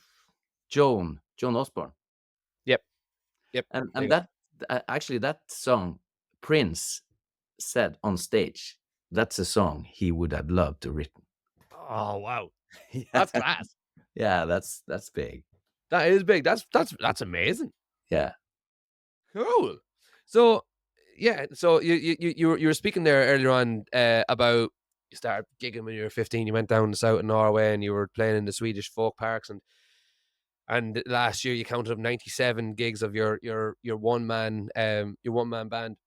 Joan Osborne, Yep. Yep. There and you go. that actually that song Prince said on stage. That's a song he would have loved to written. Oh, wow. Yeah, That's class. yeah, that's big. That is big. That's amazing. Yeah, Cool. So, yeah, so you were speaking there earlier on, about you started gigging when you were 15, you went down south in Norway and you were playing in the Swedish folk parks, and last year you counted up 97 gigs of your one man band.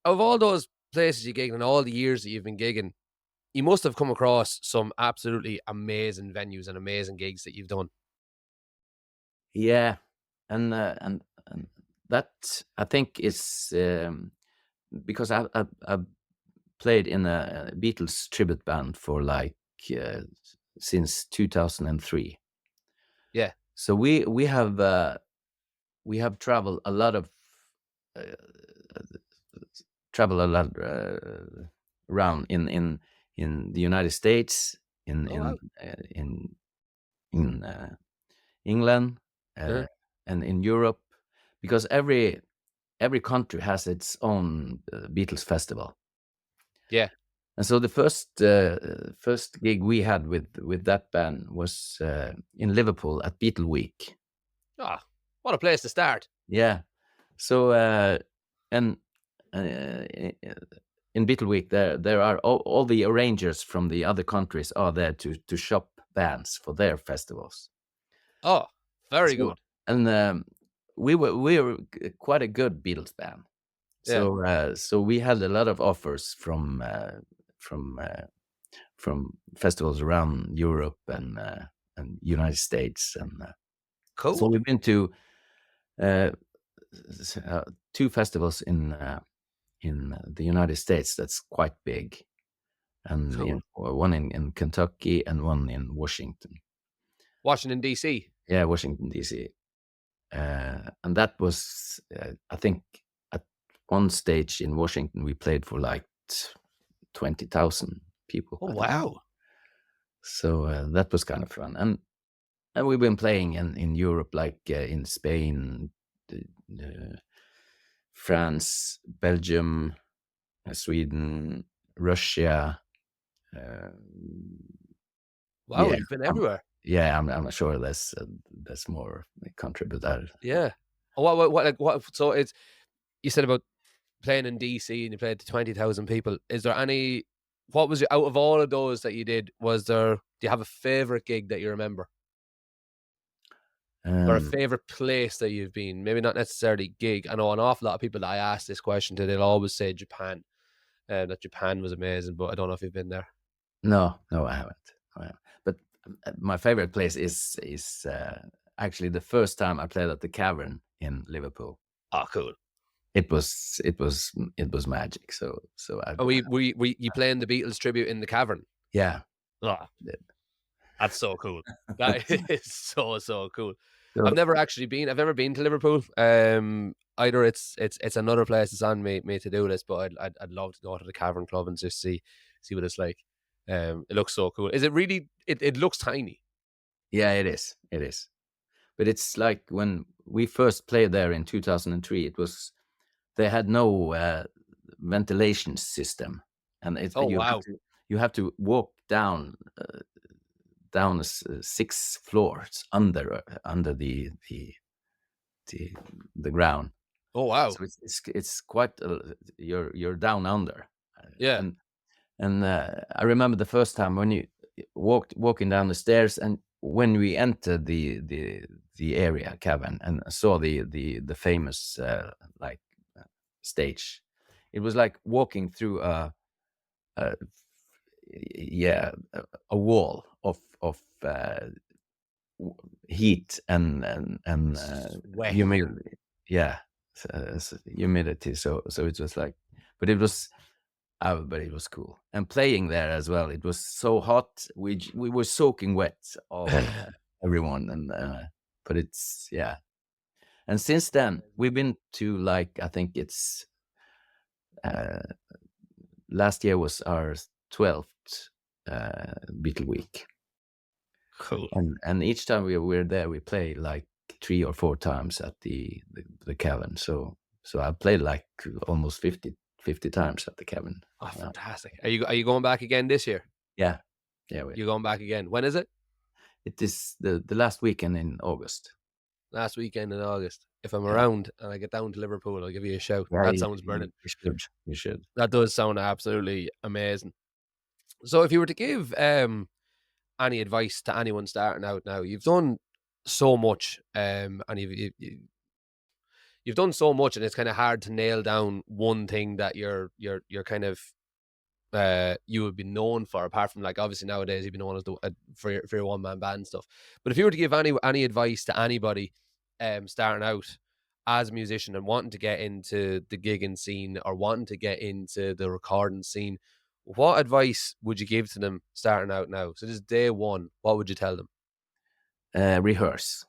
Of all those places you gigged and all the years that you've been gigging, you must have come across some absolutely amazing venues and amazing gigs that you've done. yeah, and that I think is because I've played in a Beatles tribute band for like uh, since 2003. Yeah. So we have we have traveled a lot of uh, travel a lot around in the United States, in Oh, in wow. in England, Uh-huh. and in Europe, because every country has its own Beatles festival. Yeah. And so the first gig we had with that band was in Liverpool at Beatle Week. Ah, what a place to start. Yeah. So and uh, in Beatle Week, there are all the arrangers from the other countries are there to shop bands for their festivals. Oh, very So good. and we were quite a good Beatles band. Yeah. So we had a lot of offers from from festivals around Europe and United States, and so Cool. we've been to uh, two festivals in the United States that's quite big, and Cool. one in Kentucky and one in Washington. Washington, D.C. Yeah, Washington D.C. And that was, I think, at one stage in Washington we played for like 20,000 people, Oh, I think. wow. So that was kind of fun, and we've been playing in Europe, like in Spain, uh, France, Belgium, Sweden, Russia. Uh, Wow, yeah, you've been I'm, everywhere. yeah, I'm sure there's more country, but that Yeah. Oh, so it's, you said about playing in DC and you played to 20,000 people. Is there any, what was your, out of all of those that you did, was there, do you have a favorite gig that you remember? Or a um, favorite place that you've been? Maybe not necessarily gig. I know an awful lot of people that I ask this question to, they'll always say Japan, that Japan was amazing, but I don't know if you've been there. no, no, I haven't. But my favorite place is actually the first time I played at the Cavern in Liverpool. Oh, cool. It was magic. So I And we you playing the Beatles tribute in the cavern? yeah. Oh, that's so cool. That is so, so cool. So I've never been to Liverpool. Either it's another place that's on me to do this, but I'd love to go to the Cavern Club and just see what it's like. It looks so cool. Is it really? It looks tiny. yeah, it is. But it's like when we first played there in 2003, it was they had no ventilation system, and Oh, wow. you have to walk down 6 floors under the the ground. Oh, wow. So it's quite you're down under, Yeah. and I remember the first time when you walking down the stairs, and when we entered the area cavern and saw the famous like stage, it was like walking through a yeah a wall of heat and Sweat. humidity. Yeah, humidity. So it was like, but it was. But it was cool, and playing there as well. It was so hot. We were soaking wet, all everyone, and but it's yeah. And since then, we've been to like I think it's uh, last year was our 12th Beatle Week, Cool. and each time we're there, we play like 3 or 4 times at the Cavern. So I played like almost 50 times at the Cavern. Oh, fantastic. Are you going back again this year? Yeah, yeah, we You going back again? When is it? It is the last weekend in August. Last weekend in August. If I'm Yeah. around and I get down to Liverpool, I'll give you a shout. Yeah, That you sounds you brilliant. you should. You should. That does sound absolutely amazing. So, if you were to give any advice to anyone starting out now, you've done so much, and you've done so much, and it's kind of hard to nail down one thing that you're kind of you would be known for, apart from, like, obviously nowadays you'd be known as for your one man band and stuff. But if you were to give any advice to anybody starting out as a musician and wanting to get into the gigging scene or wanting to get into the recording scene, what advice would you give to them starting out now? So this is day one. What would you tell them? Rehearse.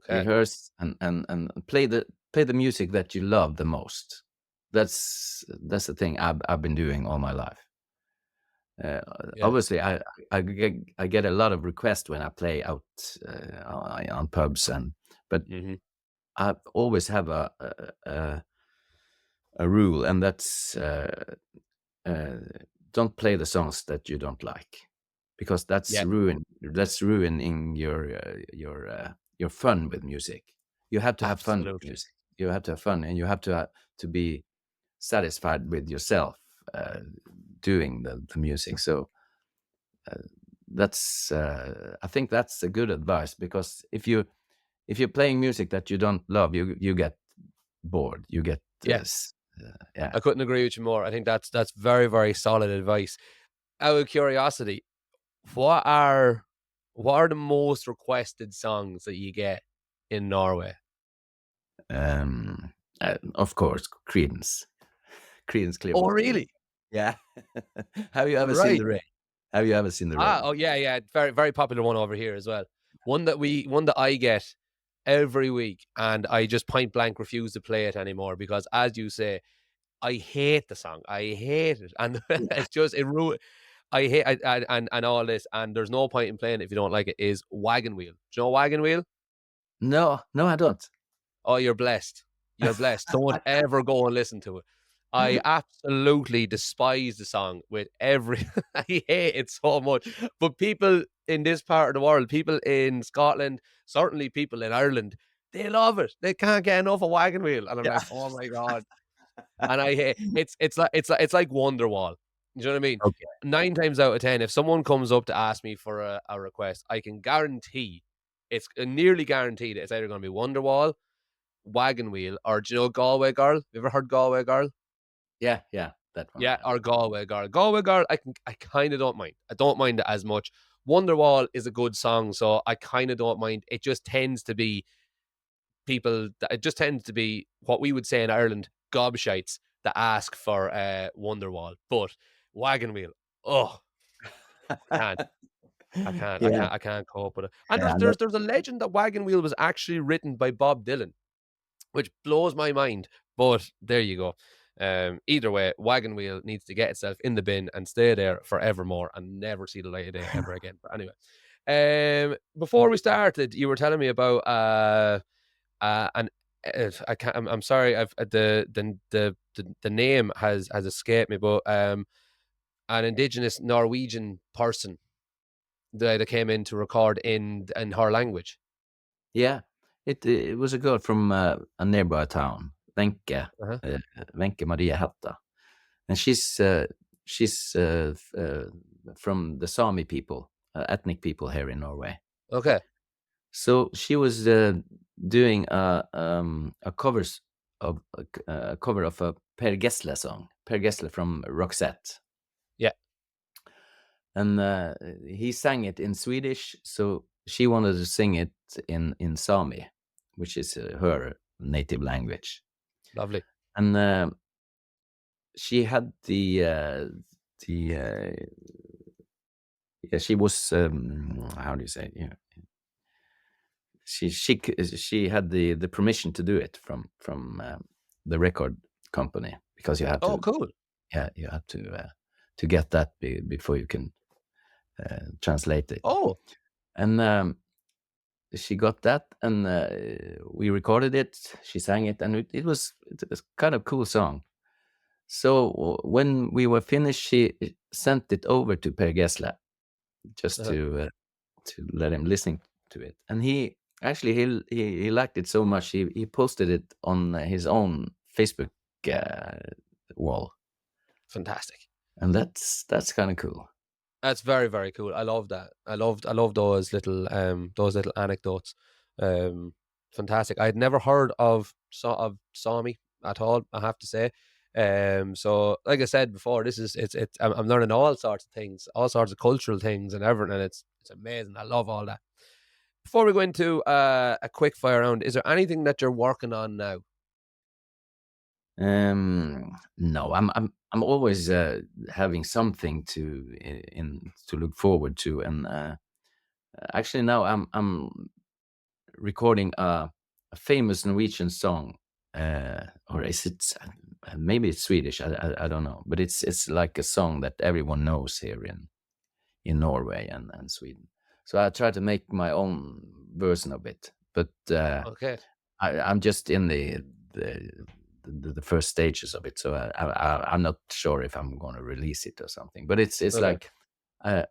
Okay. rehearse, and play the music that you love the most. That's the thing I've been doing all my life. Uh, Yeah. Obviously, I get a lot of requests when I play out on pubs, but Mhm. I always have a rule, and that's uh, don't play the songs that you don't like, because Yeah. that's ruining your fun with music. You have to have fun with Absolutely. music. You have to have fun, and you have to be satisfied with yourself uh, doing the music. So that's I think that's a good advice, because if you're playing music that you don't love, you get bored. You get Yeah. yeah. I couldn't agree with you more. I think that's very, very solid advice. Out of curiosity, what are what are the most requested songs that you get in Norway? Of course, Creedence Oh, Clearwater. really? Yeah. Have you ever seen Right. the rain? Have you ever seen the Ah, rain? oh, yeah, yeah, very, very popular one over here as well. One that I get every week, and I just point blank refuse to play it anymore because, as you say, I hate the song. I hate it, and Yeah. it's just it ruin I hate and all this, and there's no point in playing it if you don't like it, is Wagon Wheel. Do you know Wagon Wheel? No, no, I don't. Oh, you're blessed. You're blessed. Don't ever go and listen to it. I absolutely despise the song with every I hate it so much. But people in this part of the world, people in Scotland, certainly people in Ireland, they love it. They can't get enough of Wagon Wheel. And I'm Yeah. like, oh my God. And I hate it's like Wonderwall. You know what I mean? Okay. 9 times out of 10, if someone comes up to ask me for a request, I can guarantee it's nearly guaranteed it's either gonna be Wonderwall, Wagon Wheel, or do you know Galway Girl? You ever heard Galway Girl? Yeah, yeah, that one, Yeah, yeah. or Galway Girl. Galway Girl, I kinda don't mind. I don't mind it as much. Wonderwall is a good song, so I kinda don't mind. It just tends to be it just tends to be what we would say in Ireland, gobshites that ask for Wonderwall. But Wagon Wheel, oh, I can't. I can't. I Yeah, can't. I can't cope with it. And yeah, there's a legend that Wagon Wheel was actually written by Bob Dylan, which blows my mind. But there you go. Either way, Wagon Wheel needs to get itself in the bin and stay there forevermore and never see the light of day ever again. But anyway, before we started, you were telling me about and I can't. I'm sorry. I've the name has escaped me, but an indigenous Norwegian person that came in to record in her language. yeah. It was a girl from a nearby town, Uh-huh. Wenche Maria Hetta, and she's from the Sami people, ethnic people here in Norway. Okay. So she was doing a a cover of a Per Gessle song, Per Gessle from Roxette, Yeah. and he sang it in Swedish. So she wanted to sing it in Sami, which is her native language, Lovely. and she had the yeah, she was how do you say it? Yeah, she had the permission to do it from the record company, because you have Oh, to, cool. yeah, you have to get that before you can translate it. Oh, And she got that, and we recorded it. She sang it, and it was kind of cool song. So when we were finished, she sent it over to Per Gessle, just uh-huh. to let him listen to it. And he actually he liked it so much, he posted it on his own Facebook uh, wall, Fantastic. and that's kind of cool. That's very, very cool. I love that. I love those little anecdotes. Um, Fantastic. I'd never heard of Sami at all, I have to say. So like I said before, I'm learning all sorts of things, all sorts of cultural things and everything, and it's amazing. I love all that. Before we go into a quick fire round, is there anything that you're working on now? No, I'm always having something to look forward to, and actually now I'm recording a famous Norwegian song, or is it maybe it's Swedish? I don't know, but it's like a song that everyone knows here in Norway and Sweden. So I try to make my own version of it, but Okay. I'm just in the, the first stages of it, so I'm not sure if I'm going to release it or something. But it's Okay. like uh,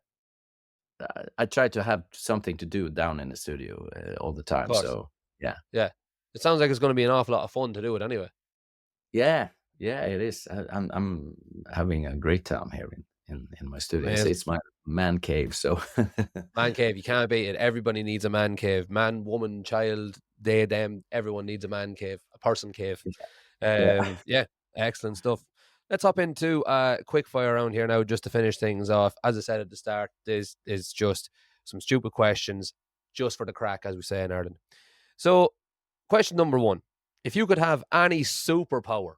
I try to have something to do down in the studio all the Of time. course. So yeah, Yeah. It sounds like it's gonna be an awful lot of fun to do it anyway. yeah, yeah, it is. I'm having a great time here in my studio. Amazing. It's my man cave. So Man cave, you can't beat it. Everybody needs a man cave. Man, woman, child, they, them, everyone needs a man cave, a person cave. yeah, Yeah, excellent stuff. Let's hop into quick fire around here now just to finish things off. As I said at the start, this is just some stupid questions just for the crack, as we say in Ireland. So, question number one. If you could have any superpower,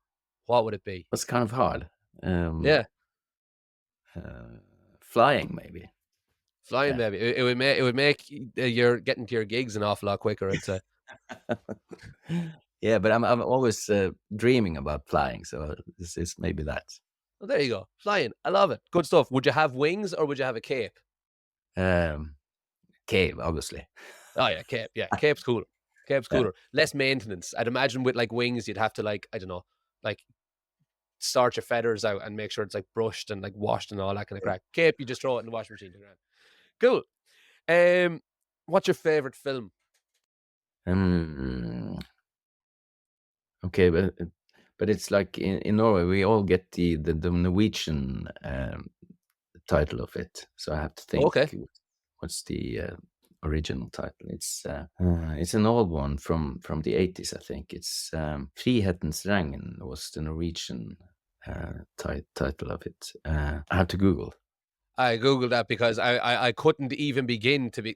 what would it be? that's kind of hard. Um, Yeah, uh, Flying maybe. flying, Yeah. maybe. It would make your getting to your gigs an awful lot quicker, I'd say. Yeah, but I'm always dreaming about flying, so this is maybe that. Well, there you go. Flying. I love it. Good stuff. Would you have wings or would you have a cape? Um, Cave, obviously. Oh yeah, cape. Yeah, cape's cooler. Cape's Yeah, cooler. Less maintenance. I'd imagine with like wings, you'd have to like I don't know, like start your feathers out and make sure it's like brushed and like washed and all that kind of crack. Cape, you just throw it in the washing machine. You're grand. Cool. What's your favorite film? um, okay, but it's like in Norway we all get the Norwegian title of it, so I have to think Okay. what's the original title. It's an old one from the 80s, I think. It's Frihetens Regn was the Norwegian title of it. I have to Google. I googled that because I couldn't even begin to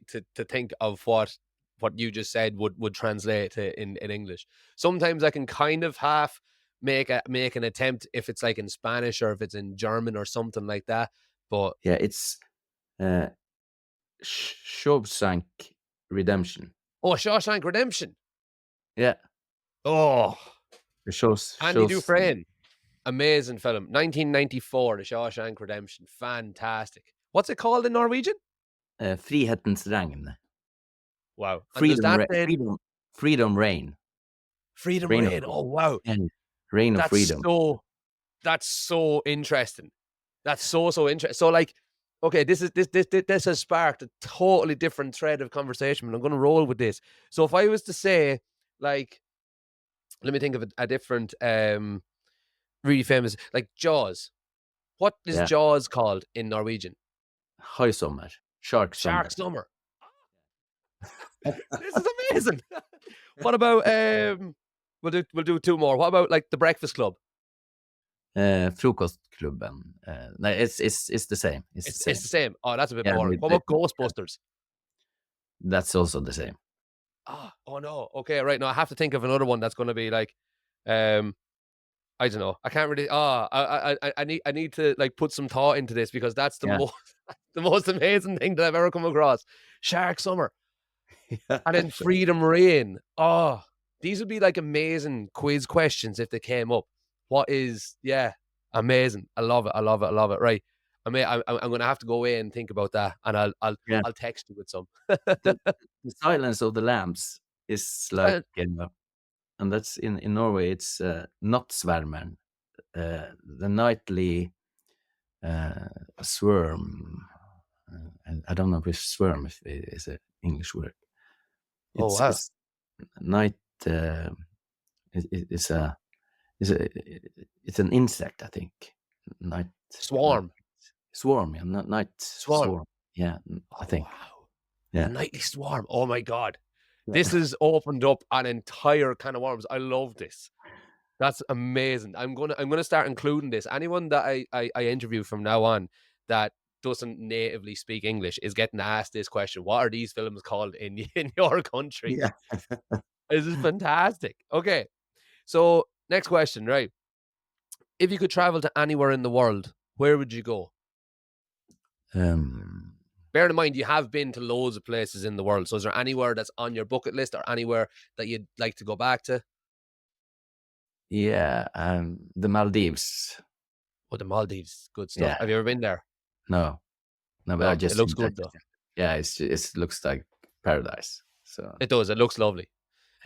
think of what you just said would translate to in English. Sometimes I can kind of half make an attempt if it's like in Spanish or if it's in German or something like that. But Yeah, it's uh, Shawshank Redemption. oh, Shawshank Redemption. Yeah, Oh, the Andy shows Dufresne. Amazing film. 1994, The Shawshank Redemption. Fantastic. What's it called in Norwegian? Frihetens Regn. Wow. And does that then Freedom Reign. Freedom Reign of Rain? Oh wow. yeah, Reign of That's Freedom. so that's so interesting. That's so interesting. So like, okay, this has sparked a totally different thread of conversation, and I'm going to roll with this. So if I was to say, like, let me think of a different, really famous, like Jaws. What is Yeah, Jaws called in Norwegian? Høysommer. Shark Shark Summer. Summer. This is amazing. What about we'll do two more. What about like the Breakfast Club? Frokostklubben. No, it's the same. It's the It's same. the same. Oh, that's a bit Yeah, boring. What about Ghostbusters? that's also the same. Ah, oh no. Okay, right. No, I have to think of another one that's going to be like, um, I don't know. I can't really. I need to like put some thought into this because that's the Yeah. most the most amazing thing that I've ever come across. Shark Summer and then Sure. Freedom Rain. Oh, these would be like amazing quiz questions if they came up. What is yeah, amazing. I love it. I love it. I love it. Right. I'm gonna have to go away and think about that, and Yeah. I'll text you with some. The Silence of the Lambs is like, and that's in Norway. It's Nattsvermeren, the nightly swarm. I don't know if swarm if it is an English word. Oh It's wow, it's night. It's a it's a it's an insect, I think. Night night swarm, swarm. Yeah, night swarm. swarm. Yeah, I Oh think. wow, the Yeah. nightly swarm. Oh my god, this Yeah. has opened up an entire can of worms. I love this. That's amazing. I'm gonna start including this. Anyone that I interview from now on that doesn't natively speak English is getting asked this question. What are these films called in in your country? Yeah. This is fantastic. Okay. So next question, right? If you could travel to anywhere in the world, where would you go? Um, Bearing in mind you have been to loads of places in the world, so is there anywhere that's on your bucket list or anywhere that you'd like to go back to? Yeah, the Maldives. Oh, the Maldives, good stuff. Yeah, Have you ever been there? no, no, but No, it looks I good though. just yeah, it looks like paradise. So It does. It looks lovely.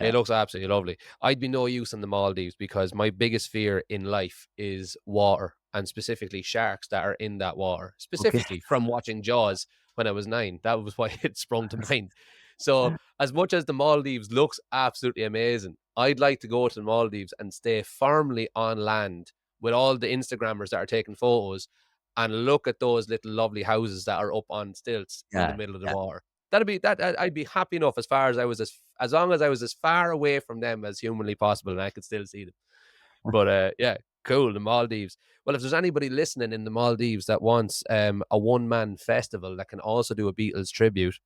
It yeah, looks absolutely lovely. I'd be no use in the Maldives because my biggest fear in life is water and specifically sharks that are in that water, okay, specifically from watching Jaws when I was 9. That was why it sprung to mind. So, as much as the Maldives looks absolutely amazing, I'd like to go to the Maldives and stay firmly on land with all the Instagrammers that are taking photos and look at those little lovely houses that are up on stilts in the yeah, middle of the yeah. water. That'd be that. I'd be happy enough as far as I was as long as I was as far away from them as humanly possible, and I could still see them. But yeah, cool. The Maldives. Well, if there's anybody listening in the Maldives that wants a one man festival that can also do a Beatles tribute,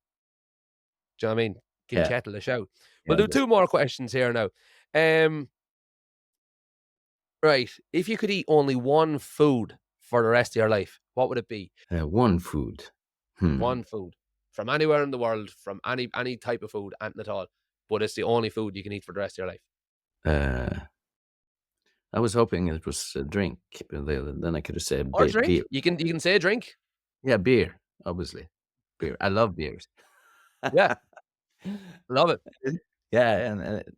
do you know what I mean? Give Yeah, Kjetil a shout. We'll yeah, do two more questions here now. Um, right. If you could eat only one food for the rest of your life, what would it be? one food. Hmm. One food from anywhere in the world, from any type of food, anything at all. But it's the only food you can eat for the rest of your life. Uh, I was hoping it was a drink, but then I could have said Or beer. drink. You can say drink. Yeah, beer, obviously. Beer. I love beers. Yeah, love it. Yeah,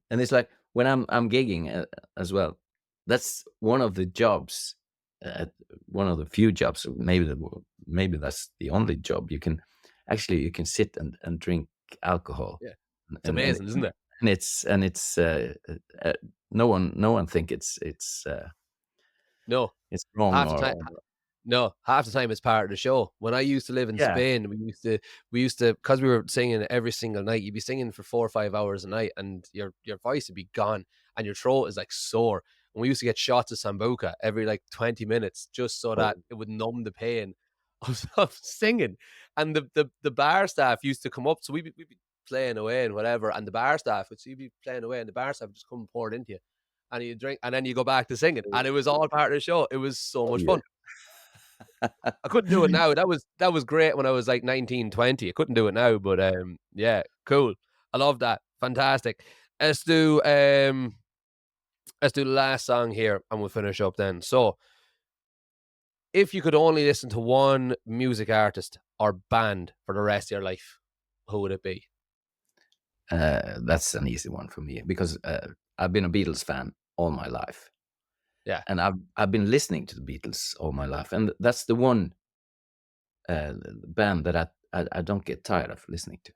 and it's like when I'm gigging as well. That's one of the jobs, uh, one of the few jobs. Maybe that's the only job you can sit and drink alcohol, Yeah, it's and and amazing, isn't it? it's no one think No, it's wrong half the or, time. No, half the time it's part of the show. When I used to live in yeah. Spain, we used to because we were singing every single night. You'd be singing for 4 or 5 hours a night, and your voice would be gone, and your throat is like sore. And we used to get shots of sambuca every like 20 minutes, just so that Oh, it would numb the pain of singing. And the bar staff used to come up, so we'd be playing away and whatever, and the bar staff would see you be playing away, and the bar staff would just come and pour it into you, and you drink, and then you go back to singing, and it was all part of the show. It was so oh much yeah. fun. I couldn't do it now. That was great when I was like 19, 20. I couldn't do it now, but yeah, cool. I love that. Fantastic. Let's do um let's do the last song here and we'll finish up then. So if you could only listen to one music artist or band for the rest of your life, who would it be? That's an easy one for me because I've been a Beatles fan all my life, Yeah. and I've been listening to the Beatles all my life, and that's the one band that I don't get tired of listening to.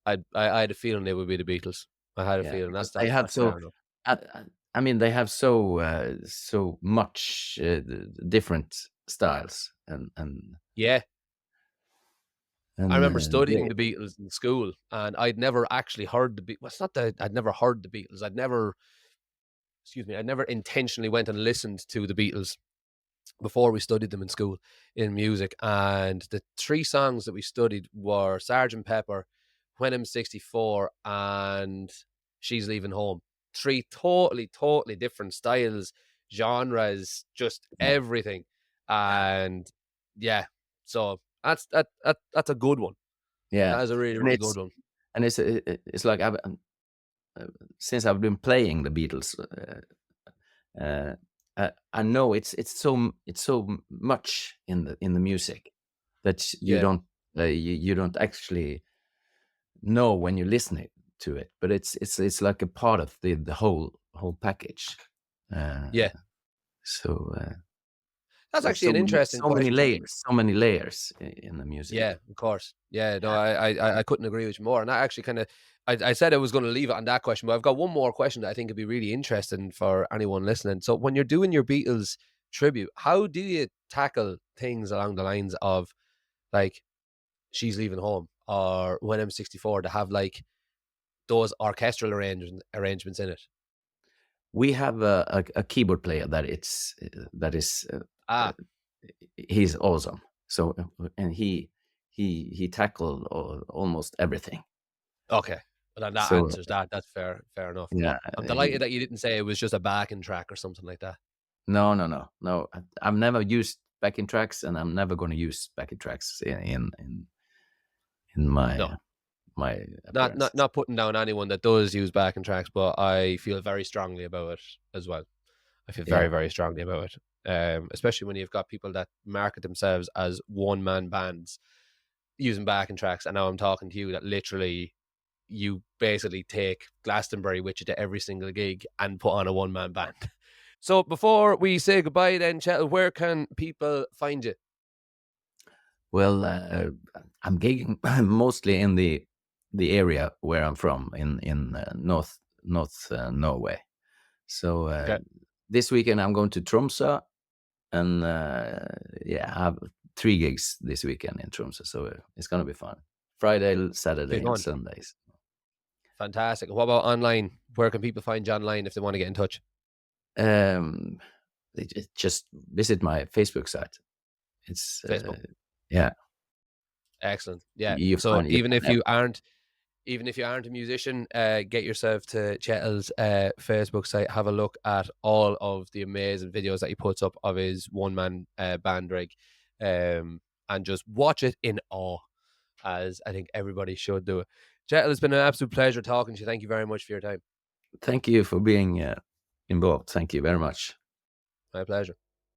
I had a feeling they would be the Beatles. I had a Yeah, feeling. because That's they that's have that's fair so. enough. I, I I mean, they have so much different styles, Yeah. I remember they, studying the Beatles in school, and I'd never actually heard the Beatles. Well, it's not that I'd never heard the Beatles. I'd never intentionally went and listened to the Beatles before we studied them in school in music. And the three songs that we studied were Sergeant Pepper, When I'm 64, and She's Leaving Home. Three totally, totally different styles, genres, just yeah, everything. And yeah, so that's a good one. yeah, That is a really, and really good one. it's like since I've been playing the Beatles. I know it's so much in the music that you Yeah, don't you don't actually know when you listen to it, but it's like a part of the whole package. Uh, yeah. so That's there's actually an interesting question to me. so many layers in the music. Yeah, of course. Yeah, no, Yeah. I couldn't agree with you more. And I actually kind of, I said I was going to leave it on that question, but I've got one more question that I think would be really interesting for anyone listening. So, when you're doing your Beatles tribute, how do you tackle things along the lines of like "She's Leaving Home" or "When I'm 64" to have like those orchestral arrangements in it? We have a keyboard player that is uh, Ah, he's awesome. So and he tackled almost everything. okay. Well, then that So answers that. That's fair, fair enough. yeah, I'm delighted that you didn't say it was just a backing track or something like that. no. I've never used backing tracks, and I'm never going to use backing tracks in in No, my not appearances. not putting down anyone that does use backing tracks, but I feel very strongly about it as well. I feel Yeah. very, very strongly about it. Especially when you've got people that market themselves as one man bands using backing tracks. And now I'm talking to you that literally you basically take Glastonbury with you to every single gig and put on a one man band. So before we say goodbye, then, Chet, where can people find you? Well, I'm gigging mostly in the area where I'm from in North Norway. So Okay. this weekend I'm going to Tromsø, and yeah, I have 3 gigs this weekend in Tromsø, so it's gonna be fun. Friday, Big Saturday, and one. Sundays. Fantastic. And what about online? Where can people find you online if they want to get in touch? Um, just visit my Facebook site. It's Facebook. yeah, Excellent. Yeah. you So find you even find if you everything. aren't a musician, get yourself to Chetel's Facebook site. Have a look at all of the amazing videos that he puts up of his one man band rig, and just watch it in awe, as I think everybody should do it. Chetel, it's been an absolute pleasure talking to you. Thank you very much for your time. Thank you for being involved. Thank you very much. My pleasure.